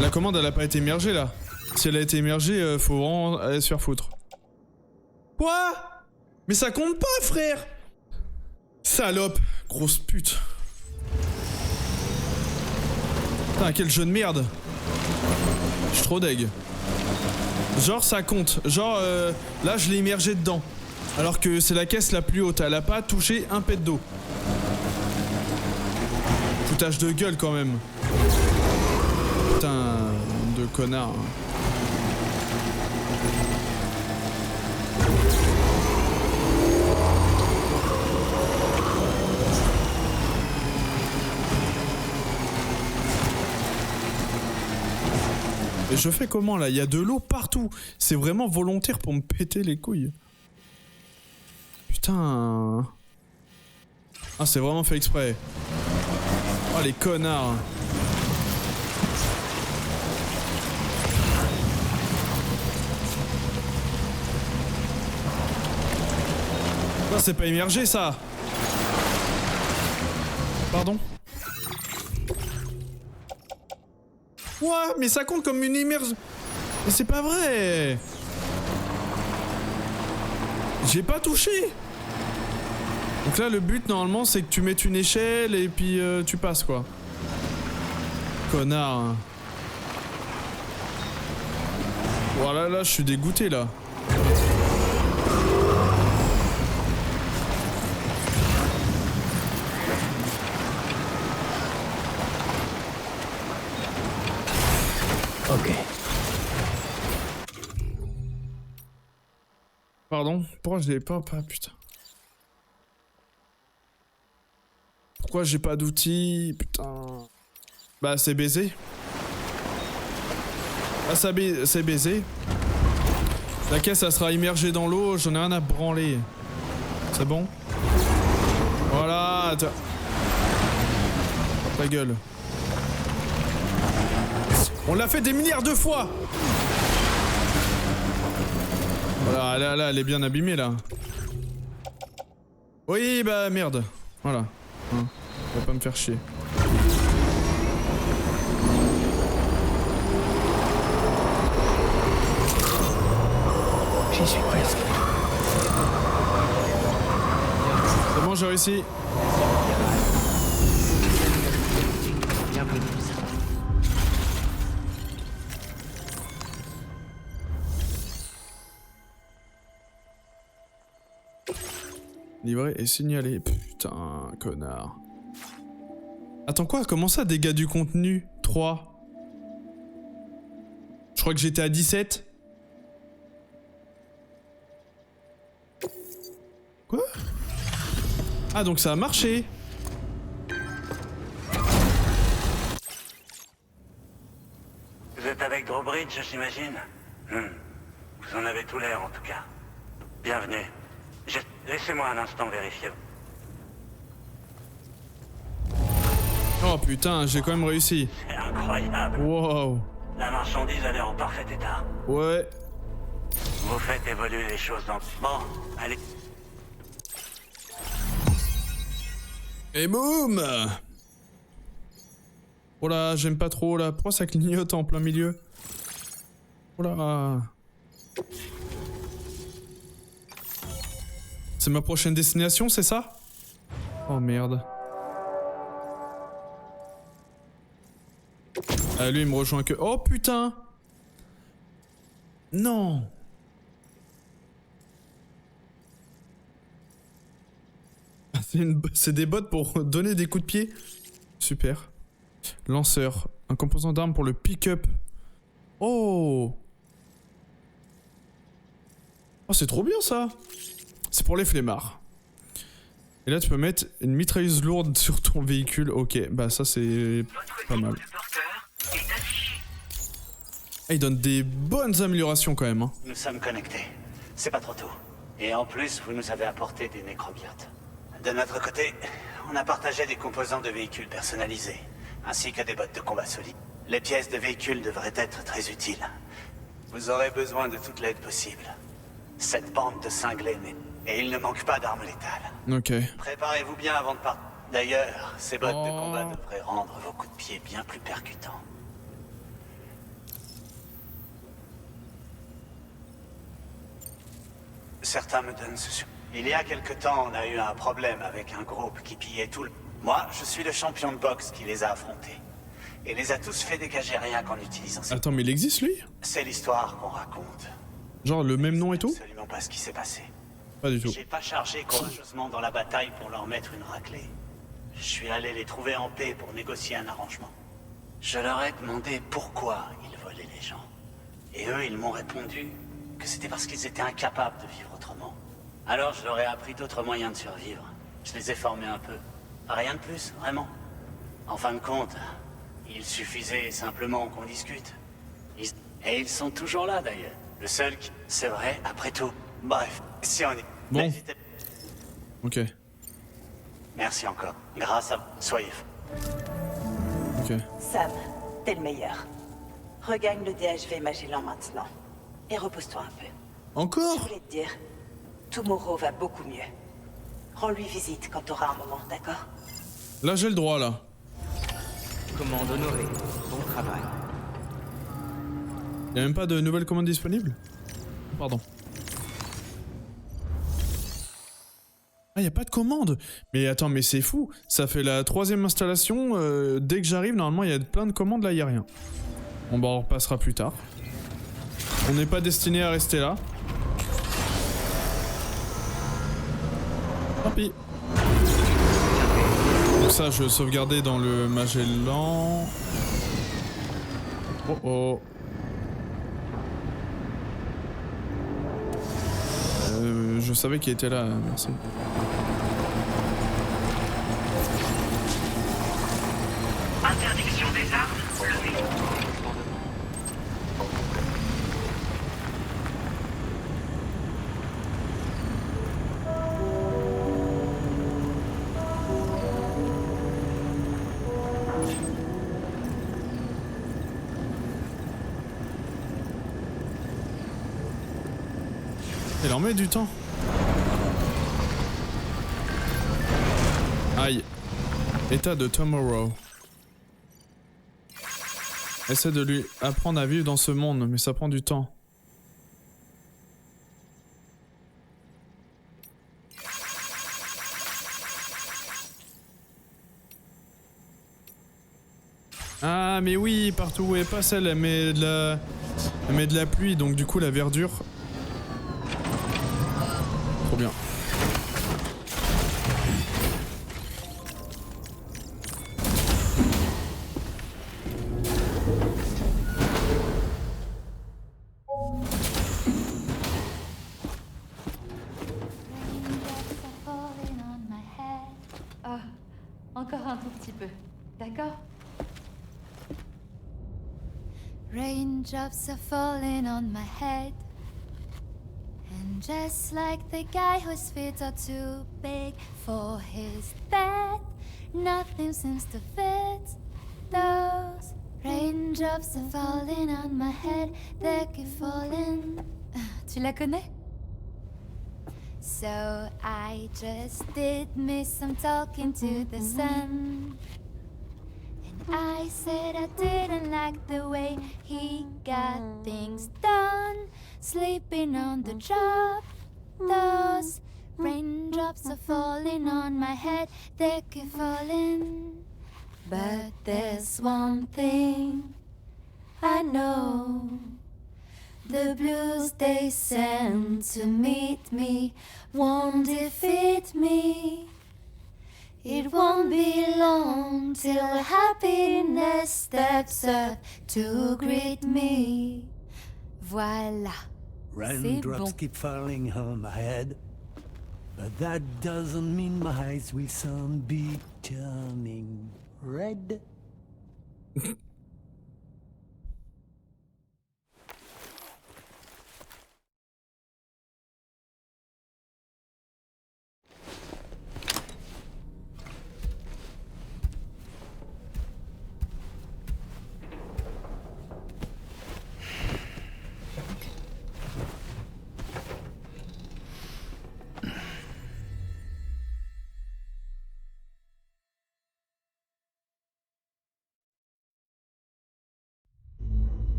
La commande, elle a pas été immergée là. Si elle a été immergée, faut vraiment aller se faire foutre. Quoi? Mais ça compte pas, frère! Salope, grosse pute. Putain, quel jeu de merde. Je suis trop deg. Genre, ça compte. Genre, là, je l'ai immergé dedans. Alors que c'est la caisse la plus haute. Elle a pas touché un pet d'eau. Foutage de gueule quand même. Putain, de connard. Et je fais comment là? Il y a de l'eau partout. C'est vraiment volontaire pour me péter les couilles. Putain. Ah, c'est vraiment fait exprès. Oh les connards. Ça, c'est pas immergé ça. Pardon? Ouah, mais ça compte comme une immersion. Mais c'est pas vrai. J'ai pas touché. Donc là, le but normalement, c'est que tu mettes une échelle et puis tu passes quoi. Connard. Voilà, là, je suis dégoûté là. Ok. Pardon? Pourquoi je l'ai pas, putain? Pourquoi j'ai pas d'outils? Putain. Bah c'est baisé. Ah c'est baisé. La caisse elle sera immergée dans l'eau, j'en ai rien à branler. C'est bon? Voilà, Voilà, tiens. Ta gueule. On l'a fait des milliards de fois. Voilà, là, elle est bien abîmée, là. Oui, bah, merde. Voilà. Hein. On va pas me faire chier. J'y suis presque. C'est bon, j'ai réussi. Bienvenue. Livré et signalé. Putain, connard. Attends quoi? Comment ça, dégâts du contenu? 3. Je crois que j'étais à 17. Quoi? Ah, donc ça a marché. Vous êtes avec Drawbridge, j'imagine? Vous en avez tout l'air, en tout cas. Bienvenue. Laissez-moi un instant vérifier. Oh putain, j'ai quand même réussi. C'est incroyable. Wow. La marchandise a l'air en parfait état. Ouais. Vous faites évoluer les choses dans... Bon, allez. Et boum! Oh là, j'aime pas trop là. Pourquoi ça clignote en plein milieu? Oh là. C'est ma prochaine destination, c'est ça? Oh merde. Ah, lui il me rejoint que... Oh putain! Non! C'est des bots pour donner des coups de pied. Super. Lanceur. Un composant d'arme pour le pick-up. Oh! Oh, c'est trop bien ça! C'est pour les flemmards. Et là, tu peux mettre une mitrailleuse lourde sur ton véhicule. Ok, bah ça c'est pas mal. Ah, il donne des bonnes améliorations quand même. Hein. Nous sommes connectés. C'est pas trop tôt. Et en plus, vous nous avez apporté des nécrobiotes. De notre côté, on a partagé des composants de véhicules personnalisés, ainsi que des bottes de combat solides. Les pièces de véhicules devraient être très utiles. Vous aurez besoin de toute l'aide possible. Cette bande de cinglés n'est... Et il ne manque pas d'armes létales. Ok. Préparez-vous bien avant de partir. D'ailleurs, ces bottes de combat devraient rendre vos coups de pied bien plus percutants. Certains me donnent ce sur... Il y a quelque temps, on a eu un problème avec un groupe qui pillait tout le... Moi, je suis le champion de boxe qui les a affrontés. Et les a tous fait dégager rien qu'en utilisant ces... Attends, mais il existe lui? C'est l'histoire qu'on raconte. Genre le même nom et tout? Absolument pas ce qui s'est passé. Pas du tout. J'ai pas chargé courageusement dans la bataille pour leur mettre une raclée. Je suis allé les trouver en paix pour négocier un arrangement. Je leur ai demandé pourquoi ils volaient les gens. Et eux, ils m'ont répondu que c'était parce qu'ils étaient incapables de vivre autrement. Alors je leur ai appris d'autres moyens de survivre. Je les ai formés un peu. Rien de plus, vraiment. En fin de compte, il suffisait simplement qu'on discute. Et ils sont toujours là d'ailleurs. Le seul qui... C'est vrai, après tout. Bref, si on est... Bon. Ok. Merci encore. Grâce à vous. Soyez... Ok. Sam, t'es le meilleur. Regagne le DHV Magellan maintenant. Et repose-toi un peu. Je Encore? voulais te dire, Tomorrow va beaucoup mieux. Rends-lui visite quand t'auras un moment, d'accord? Là j'ai le droit là. Commande honorée. Bon travail. Y'a même pas de nouvelles commandes disponibles? Pardon. Ah, y a pas de commande. Mais attends, mais c'est fou. Ça fait la 3e installation. Dès que j'arrive, normalement, il y a plein de commandes. Là, y a rien. Bon, bah, on repassera plus tard. On n'est pas destiné à rester là. Tant pis. Donc ça, je sauvegardais dans le Magellan. Oh oh. Je savais qu'il était là, merci. Interdiction des armes levée. Il en met du temps. Aïe. État de Tomorrow. Essaie de lui apprendre à vivre dans ce monde, mais ça prend du temps. Ah mais oui, partout où elle passe, elle met de la pluie, donc du coup la verdure. Trop bien. Oh, encore un tout petit peu, d'accord? Raindrops are falling on my head. And just like the guy whose feet are too big for his bed, nothing seems to fit. Those raindrops are falling on my head, they keep falling. Tu la connais? So I just did me some talking to the sun. I said I didn't like the way he got things done. Sleeping on the job. Those raindrops are falling on my head, they keep falling. But there's one thing I know. The blues they send to meet me won't defeat me. It won't be long till happiness steps up to greet me. Voilà. Raindrops keep falling on my head, but that doesn't mean my eyes will soon be turning red.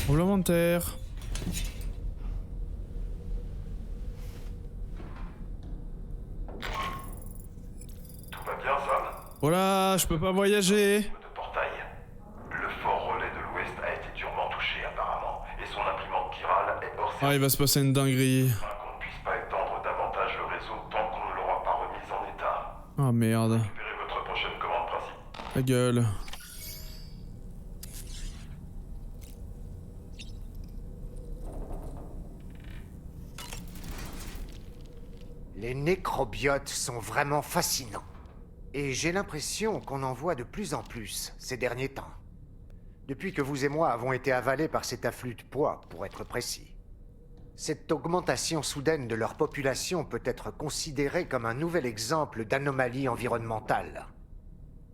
Tremblement de terre. Tout va bien, Sam? Voilà, je peux pas voyager. De portail. Le fort relais de l'Ouest a été durement touché apparemment, et son imprimante chirale est hors service. Ah, il va se passer une dinguerie. Qu'on ne puisse pas étendre davantage le réseau tant qu'on ne l'aura pas remise en état. Ah merde. Récupérez votre prochaine commande principale. Ta gueule. Les nécrobiotes sont vraiment fascinants. Et j'ai l'impression qu'on en voit de plus en plus ces derniers temps. Depuis que vous et moi avons été avalés par cet afflux de poids, pour être précis. Cette augmentation soudaine de leur population peut être considérée comme un nouvel exemple d'anomalie environnementale.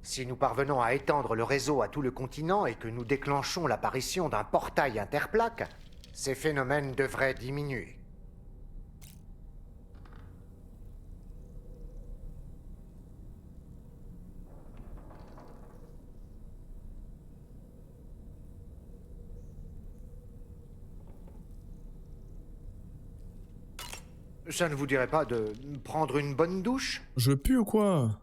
Si nous parvenons à étendre le réseau à tout le continent et que nous déclenchons l'apparition d'un portail interplaque, ces phénomènes devraient diminuer. Ça ne vous dirait pas de prendre une bonne douche? Je pue ou quoi?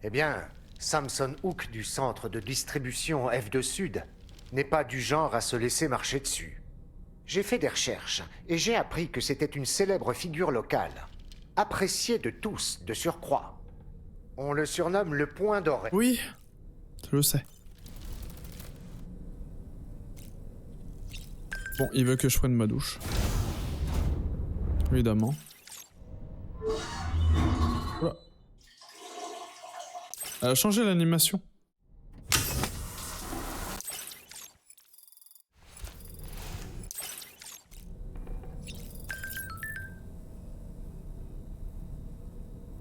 Eh bien, Samson Hook du centre de distribution F2 Sud n'est pas du genre à se laisser marcher dessus. J'ai fait des recherches et j'ai appris que c'était une célèbre figure locale, appréciée de tous de surcroît. On le surnomme le Point Doré. Oui, je le sais. Bon, il veut que je prenne ma douche. Évidemment. Elle a changé l'animation.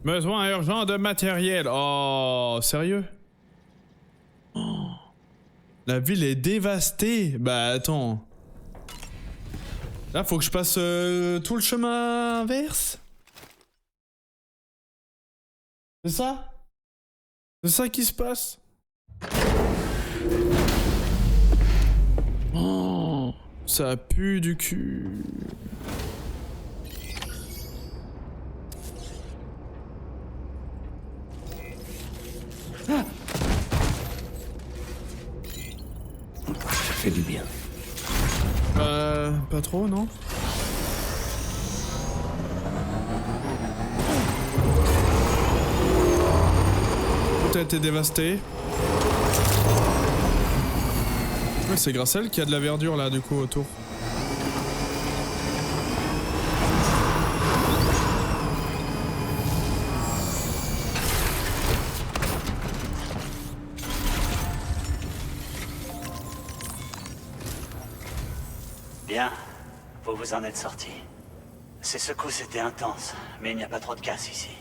Besoin urgent de matériel. Oh, sérieux? Oh. La ville est dévastée. Bah attends. Là, faut que je passe tout le chemin inverse? C'est ça? C'est ça qui se passe? Oh, ça pue du cul. Ça fait du bien. Pas trop, non? Tout a été dévasté. Ouais, c'est grâce à elle qu'il y a de la verdure là, du coup, autour. Bien, vous vous en êtes sortis. Ces secousses étaient intenses, mais il n'y a pas trop de casse ici.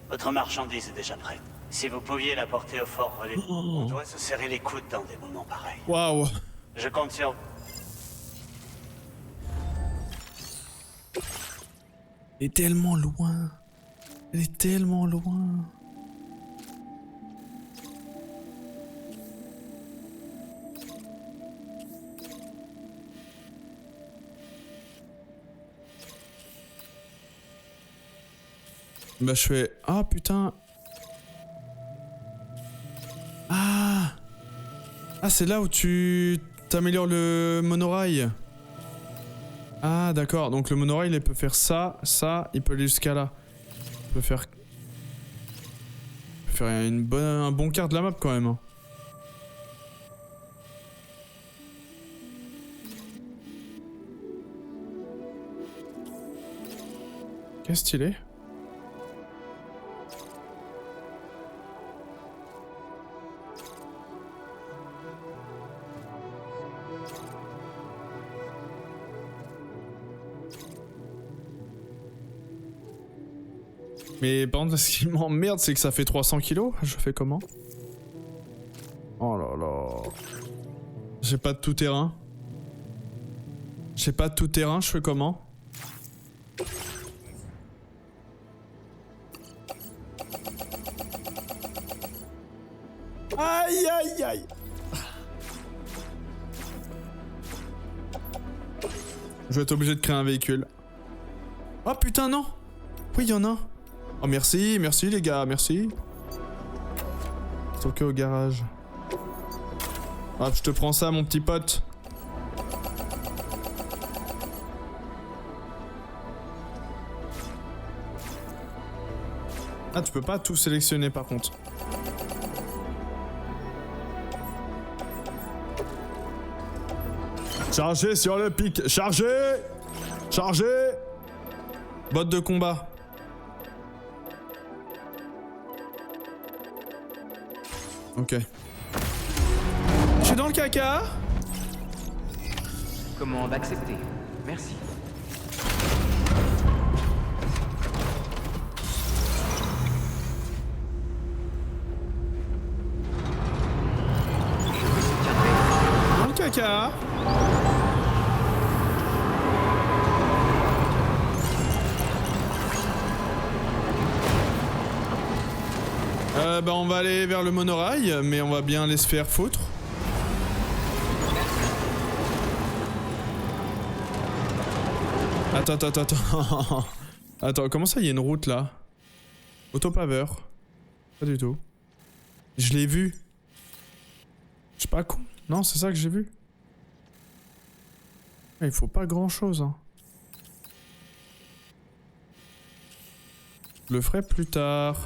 Votre marchandise est déjà prête. Si vous pouviez la porter au fort relais, on doit se serrer les coudes dans des moments pareils. Waouh! Je compte sur... Elle est tellement loin. Elle est tellement loin. Bah je fais... Ah putain. Ah. Ah c'est là où tu t'améliores le monorail. Ah d'accord, donc le monorail il peut faire ça, ça, il peut aller jusqu'à là. Il peut faire... un bon quart de la map quand même. Hein. Qu'est-ce qu'il est ? Mais par contre, ce qui m'emmerde, c'est que ça fait 300 kilos. Je fais comment? Oh là là. J'ai pas de tout terrain. J'ai pas de tout terrain, je fais comment? Aïe aïe aïe. Je vais être obligé de créer un véhicule. Oh putain non. Oui, il y en a un. Oh merci, merci les gars, merci. Stocké au garage. Hop, je te prends ça mon petit pote. Ah, tu peux pas tout sélectionner par contre. Chargez sur le pic, chargez. Chargez. Botte de combat. Ok. Je suis dans le caca. Commande acceptée. Merci. Dans le caca. Bah on va aller vers le monorail, mais on va bien aller se faire foutre. Attends. Attends, comment ça il y a une route là? Autopaveur. Pas du tout. Je l'ai vu. Je suis pas con. Non, c'est ça que j'ai vu. Il faut pas grand chose. Hein. Je le ferai plus tard.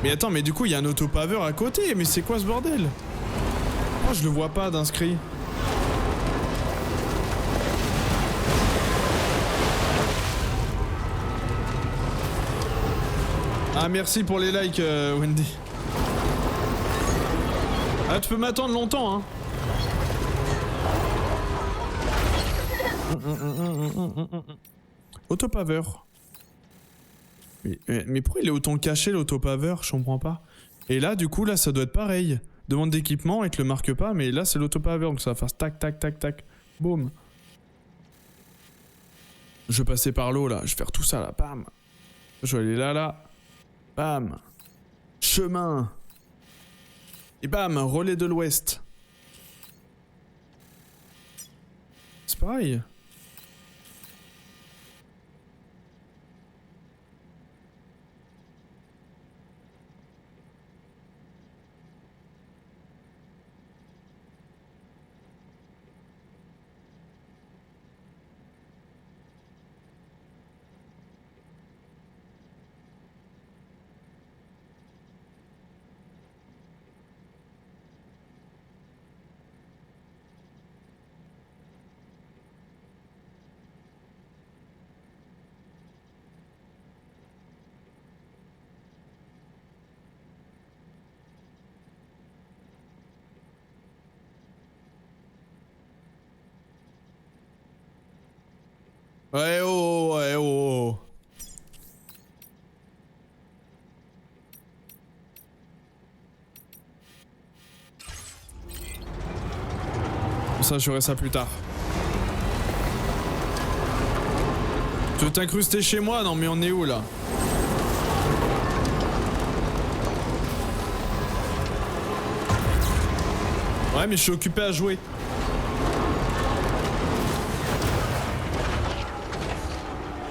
Mais attends, mais du coup, il y a un autopaveur à côté. Mais c'est quoi ce bordel? Oh, je le vois pas d'inscrit. Ah merci pour les likes Wendy. Ah tu peux m'attendre longtemps hein. Autopaveur. Mais pourquoi il est autant caché l'autopaveur? Je comprends pas. Et là du coup là ça doit être pareil. Demande d'équipement et te le marque pas, mais là c'est l'autopaveur donc ça va faire tac tac tac tac. Boum. Je vais passer par l'eau là, je vais faire tout ça là, bam. Je vais aller là, bam. Chemin. Et bam, relais de l'ouest. C'est pareil. Ouais oh, ouais oh. Ça, je ferai ça plus tard. Tu veux t'incruster chez moi? Non mais on est où là? Ouais mais je suis occupé à jouer.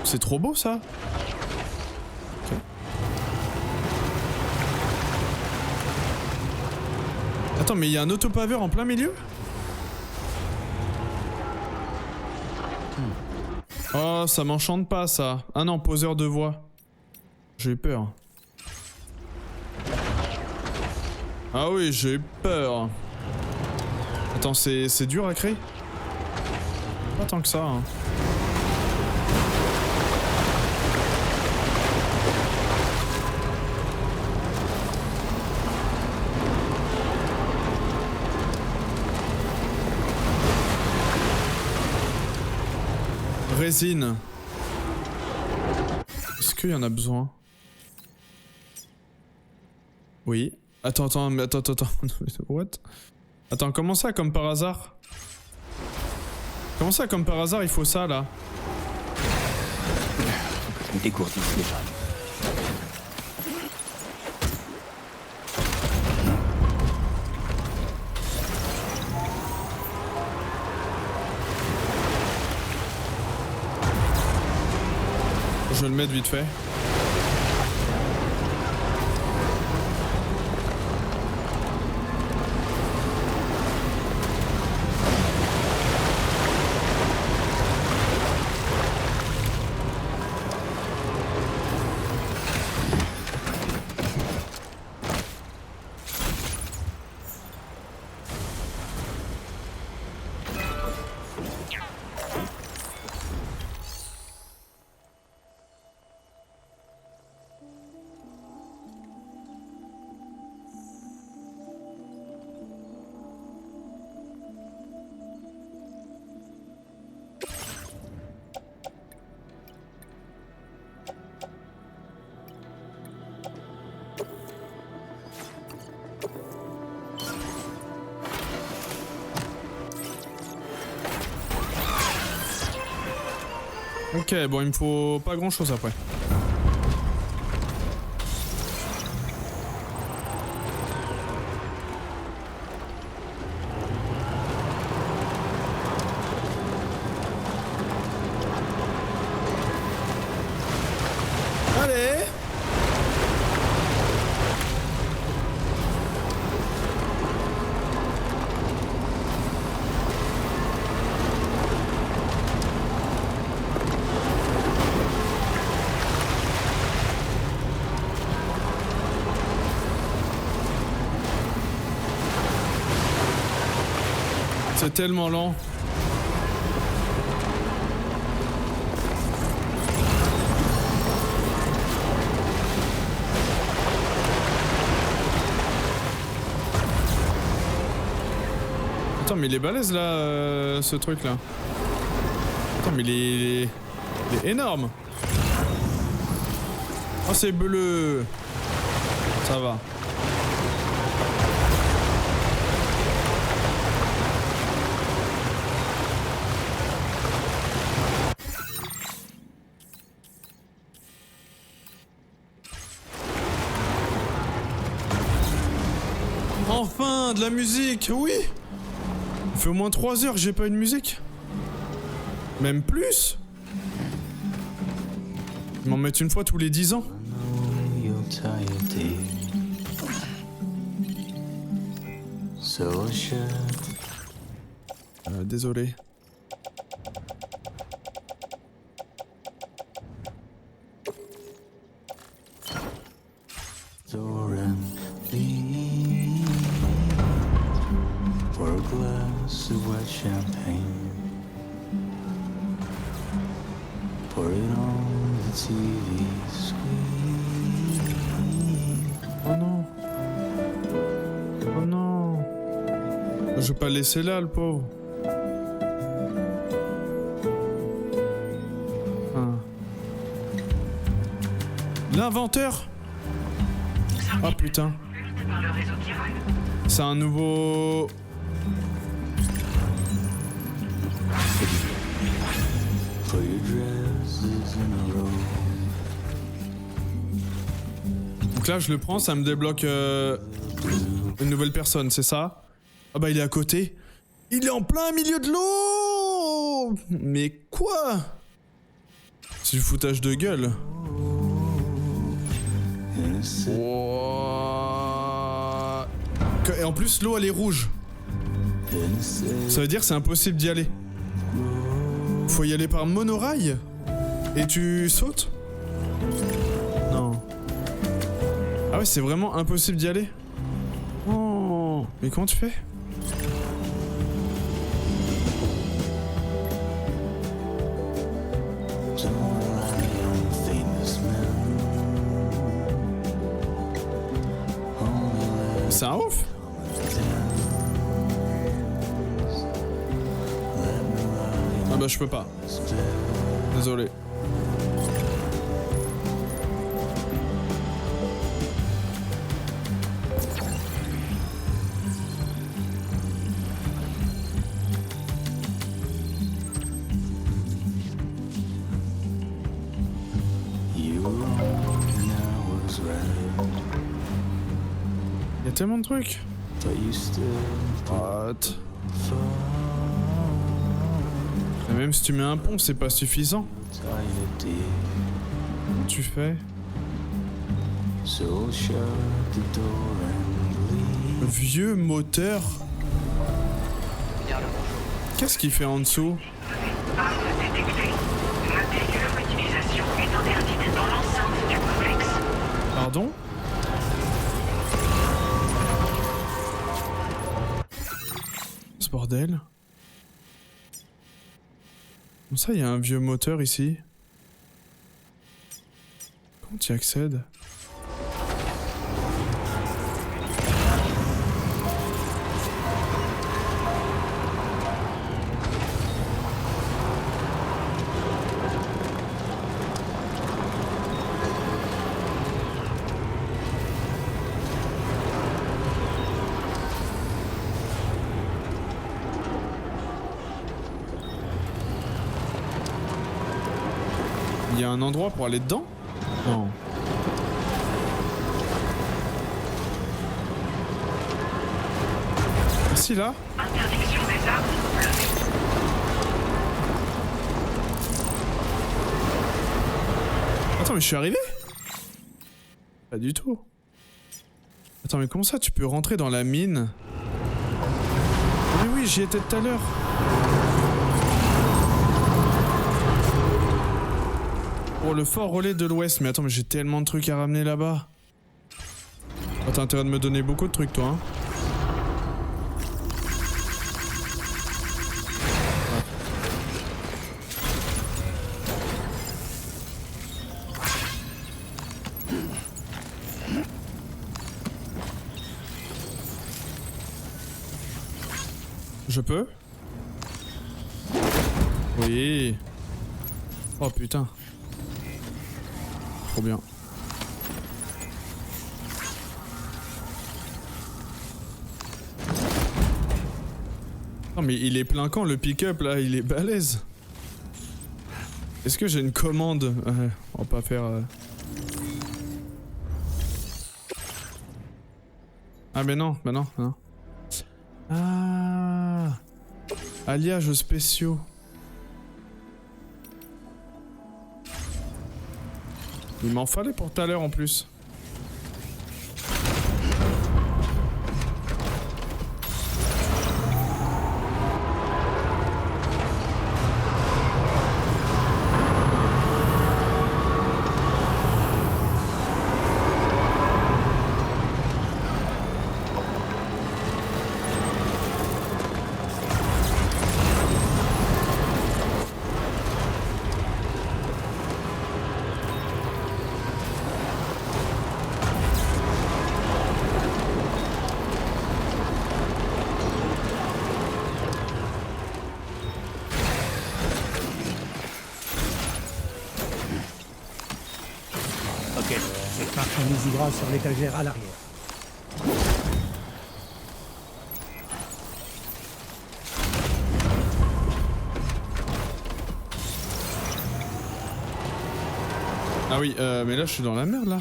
C'est trop beau ça. Okay. Attends mais il y a un autopaveur en plein milieu? Oh ça m'enchante pas ça. Ah non, poseur de voix. J'ai peur. Ah oui j'ai peur. Attends c'est dur à créer? Pas tant que ça hein. Résine. Est-ce qu'il y en a besoin? Oui. Attends. What? Attends, comment ça comme par hasard? Comment ça comme par hasard il faut ça là? Je me dégourdis déjà. Je vais le mettre vite fait. Ok, bon, il me faut pas grand chose après. Allez! C'est tellement lent. Attends, mais il est balèze là, ce truc là. Attends, mais il est énorme. Oh, c'est bleu. Ça va. Enfin, de la musique, oui. Il fait au moins 3 heures que j'ai pas eu de musique. Même plus. Ils m'en mettent une fois tous les 10 ans. Désolé. For a glass of white champagne, pour it on the TV screen. Oh non. Oh non. Je vais pas le laisser là, le pauvre. Ah. L'inventeur. Ah putain. C'est un nouveau... Donc là, je le prends, ça me débloque une nouvelle personne, c'est ça? Ah bah il est à côté. Il est en plein milieu de l'eau. Mais quoi? C'est du foutage de gueule. Wow. Et en plus, l'eau elle est rouge. Ça veut dire que c'est impossible d'y aller. Faut y aller par monorail? Et tu sautes? Non. Ah ouais, c'est vraiment impossible d'y aller? Oh. Mais comment tu fais? C'est un ouf. Ah bah je peux pas. Désolé. Il y a tellement de trucs. What? Et même si tu mets un pont, c'est pas suffisant. Tu fais? Vieux moteur. Qu'est-ce qu'il fait en dessous? Pardon? Ce bordel. Comme ça, il y a un vieux moteur ici. Comment tu y accèdes? Il y a un endroit pour aller dedans? Non. Ici, là? Interdiction des armes. Attends, mais je suis arrivé? Pas du tout. Attends, mais comment ça, tu peux rentrer dans la mine? Mais oui, j'y étais tout à l'heure. Pour le fort relais de l'Ouest. Mais attends, mais j'ai tellement de trucs à ramener là-bas. Oh, t'as intérêt de me donner beaucoup de trucs, toi, hein. Je peux? Oui. Oh putain. Trop bien. Non mais il est plein camp le pick-up là, il est balèze. Est-ce que j'ai une commande? On va pas faire... Ah mais non, bah non, non. Ah, alliages spéciaux. Il m'en fallait pour tout à l'heure en plus. Cette marchandise ira sur l'étagère à l'arrière. Ah oui, mais là je suis dans la merde là.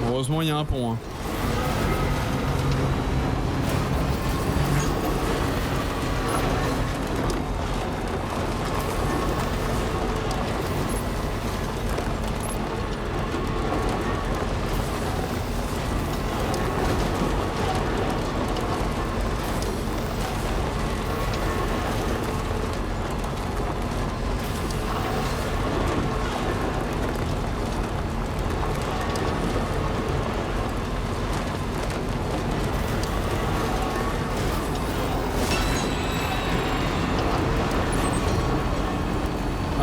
Heureusement il y a un pont hein.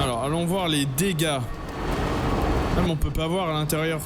Alors allons voir les dégâts. Même on peut pas voir à l'intérieur.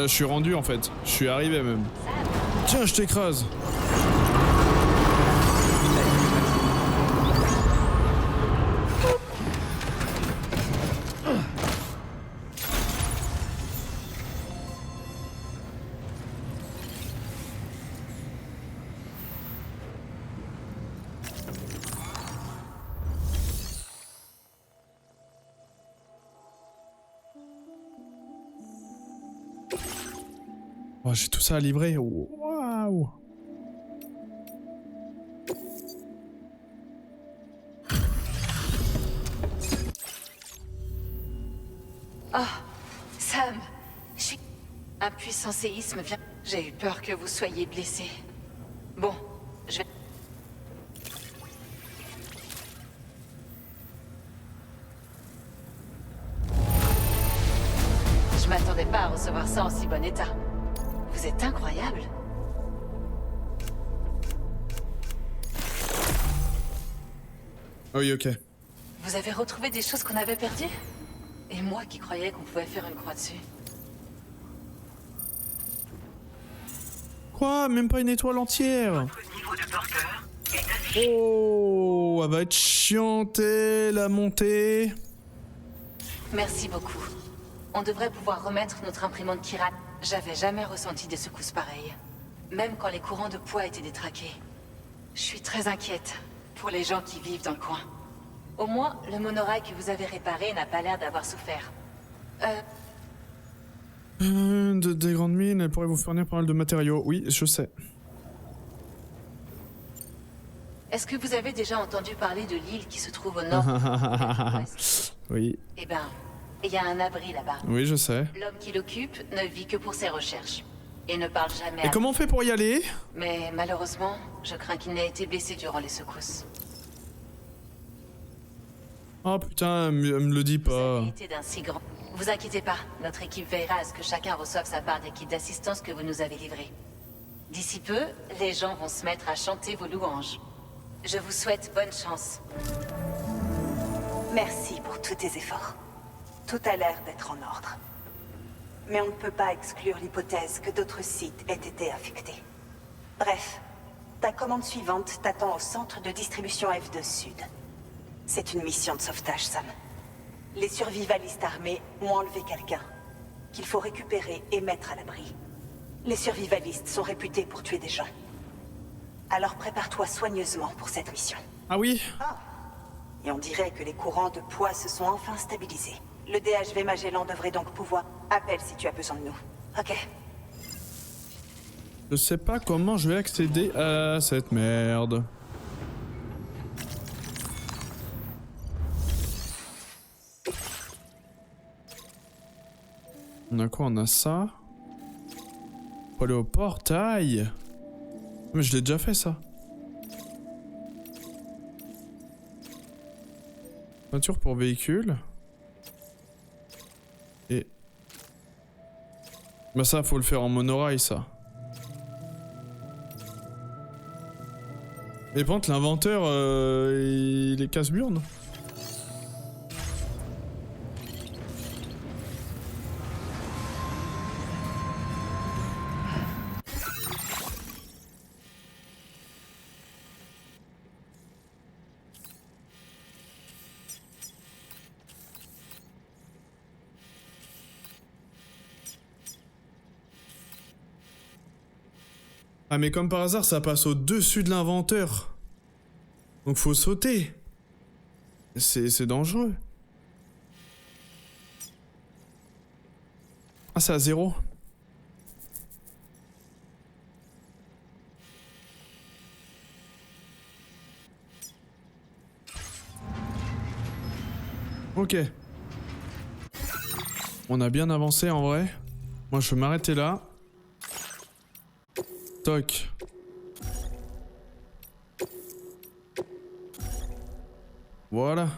Je suis rendu en fait, je suis arrivé même. Tiens, je t'écrase. Oh, j'ai tout ça à livrer. Waouh. Oh, Sam, un puissant séisme vient. J'ai eu peur que vous soyez blessé. Bon, je vais... Je m'attendais pas à recevoir ça en si bon état. Vous êtes incroyable. Oui, ok. Vous avez retrouvé des choses qu'on avait perdues? Et moi qui croyais qu'on pouvait faire une croix dessus. Quoi? Même pas une étoile entière? Niveau de porteur Oh, elle va être chiante la montée. Merci beaucoup. On devrait pouvoir remettre notre imprimante Kiran. J'avais jamais ressenti des secousses pareilles. Même quand les courants de poids étaient détraqués. Je suis très inquiète pour les gens qui vivent dans le coin. Au moins, le monorail que vous avez réparé n'a pas l'air d'avoir souffert. Des grandes mines, elles pourraient vous fournir pas mal de matériaux. Oui, je sais. Est-ce que vous avez déjà entendu parler de l'île qui se trouve au nord? Oui. Eh ben, il y a un abri là-bas. Oui, je sais. L'homme qui l'occupe ne vit que pour ses recherches. Et ne parle jamais. Et comment on fait pour y aller? Mais malheureusement, je crains qu'il n'ait été blessé durant les secousses. Oh putain, elle me le dit pas. Été d'un si grand. Vous inquiétez pas, notre équipe veillera à ce que chacun reçoive sa part des kits d'assistance que vous nous avez livrés. D'ici peu, les gens vont se mettre à chanter vos louanges. Je vous souhaite bonne chance. Merci pour tous tes efforts. Tout a l'air d'être en ordre. Mais on ne peut pas exclure l'hypothèse que d'autres sites aient été affectés. Bref, ta commande suivante t'attend au centre de distribution F2 Sud. C'est une mission de sauvetage, Sam. Les survivalistes armés ont enlevé quelqu'un, qu'il faut récupérer et mettre à l'abri. Les survivalistes sont réputés pour tuer des gens. Alors prépare-toi soigneusement pour cette mission. Ah oui? Et on dirait que les courants de poids se sont enfin stabilisés. Le DHV Magellan devrait donc pouvoir... Appelle si tu as besoin de nous. Ok. Je sais pas comment je vais accéder à cette merde. On a quoi? On a ça. Faut aller au portail. Mais je l'ai déjà fait ça. Voiture pour véhicule. Et... bah ça, faut le faire en monorail, ça. Et par contre, l'inventeur, il est casse-burne. Ah mais comme par hasard ça passe au-dessus de l'inventeur. Donc faut sauter. C'est dangereux. Ah c'est à 0. Ok. On a bien avancé en vrai. Moi je vais m'arrêter là. Toc. Voilà.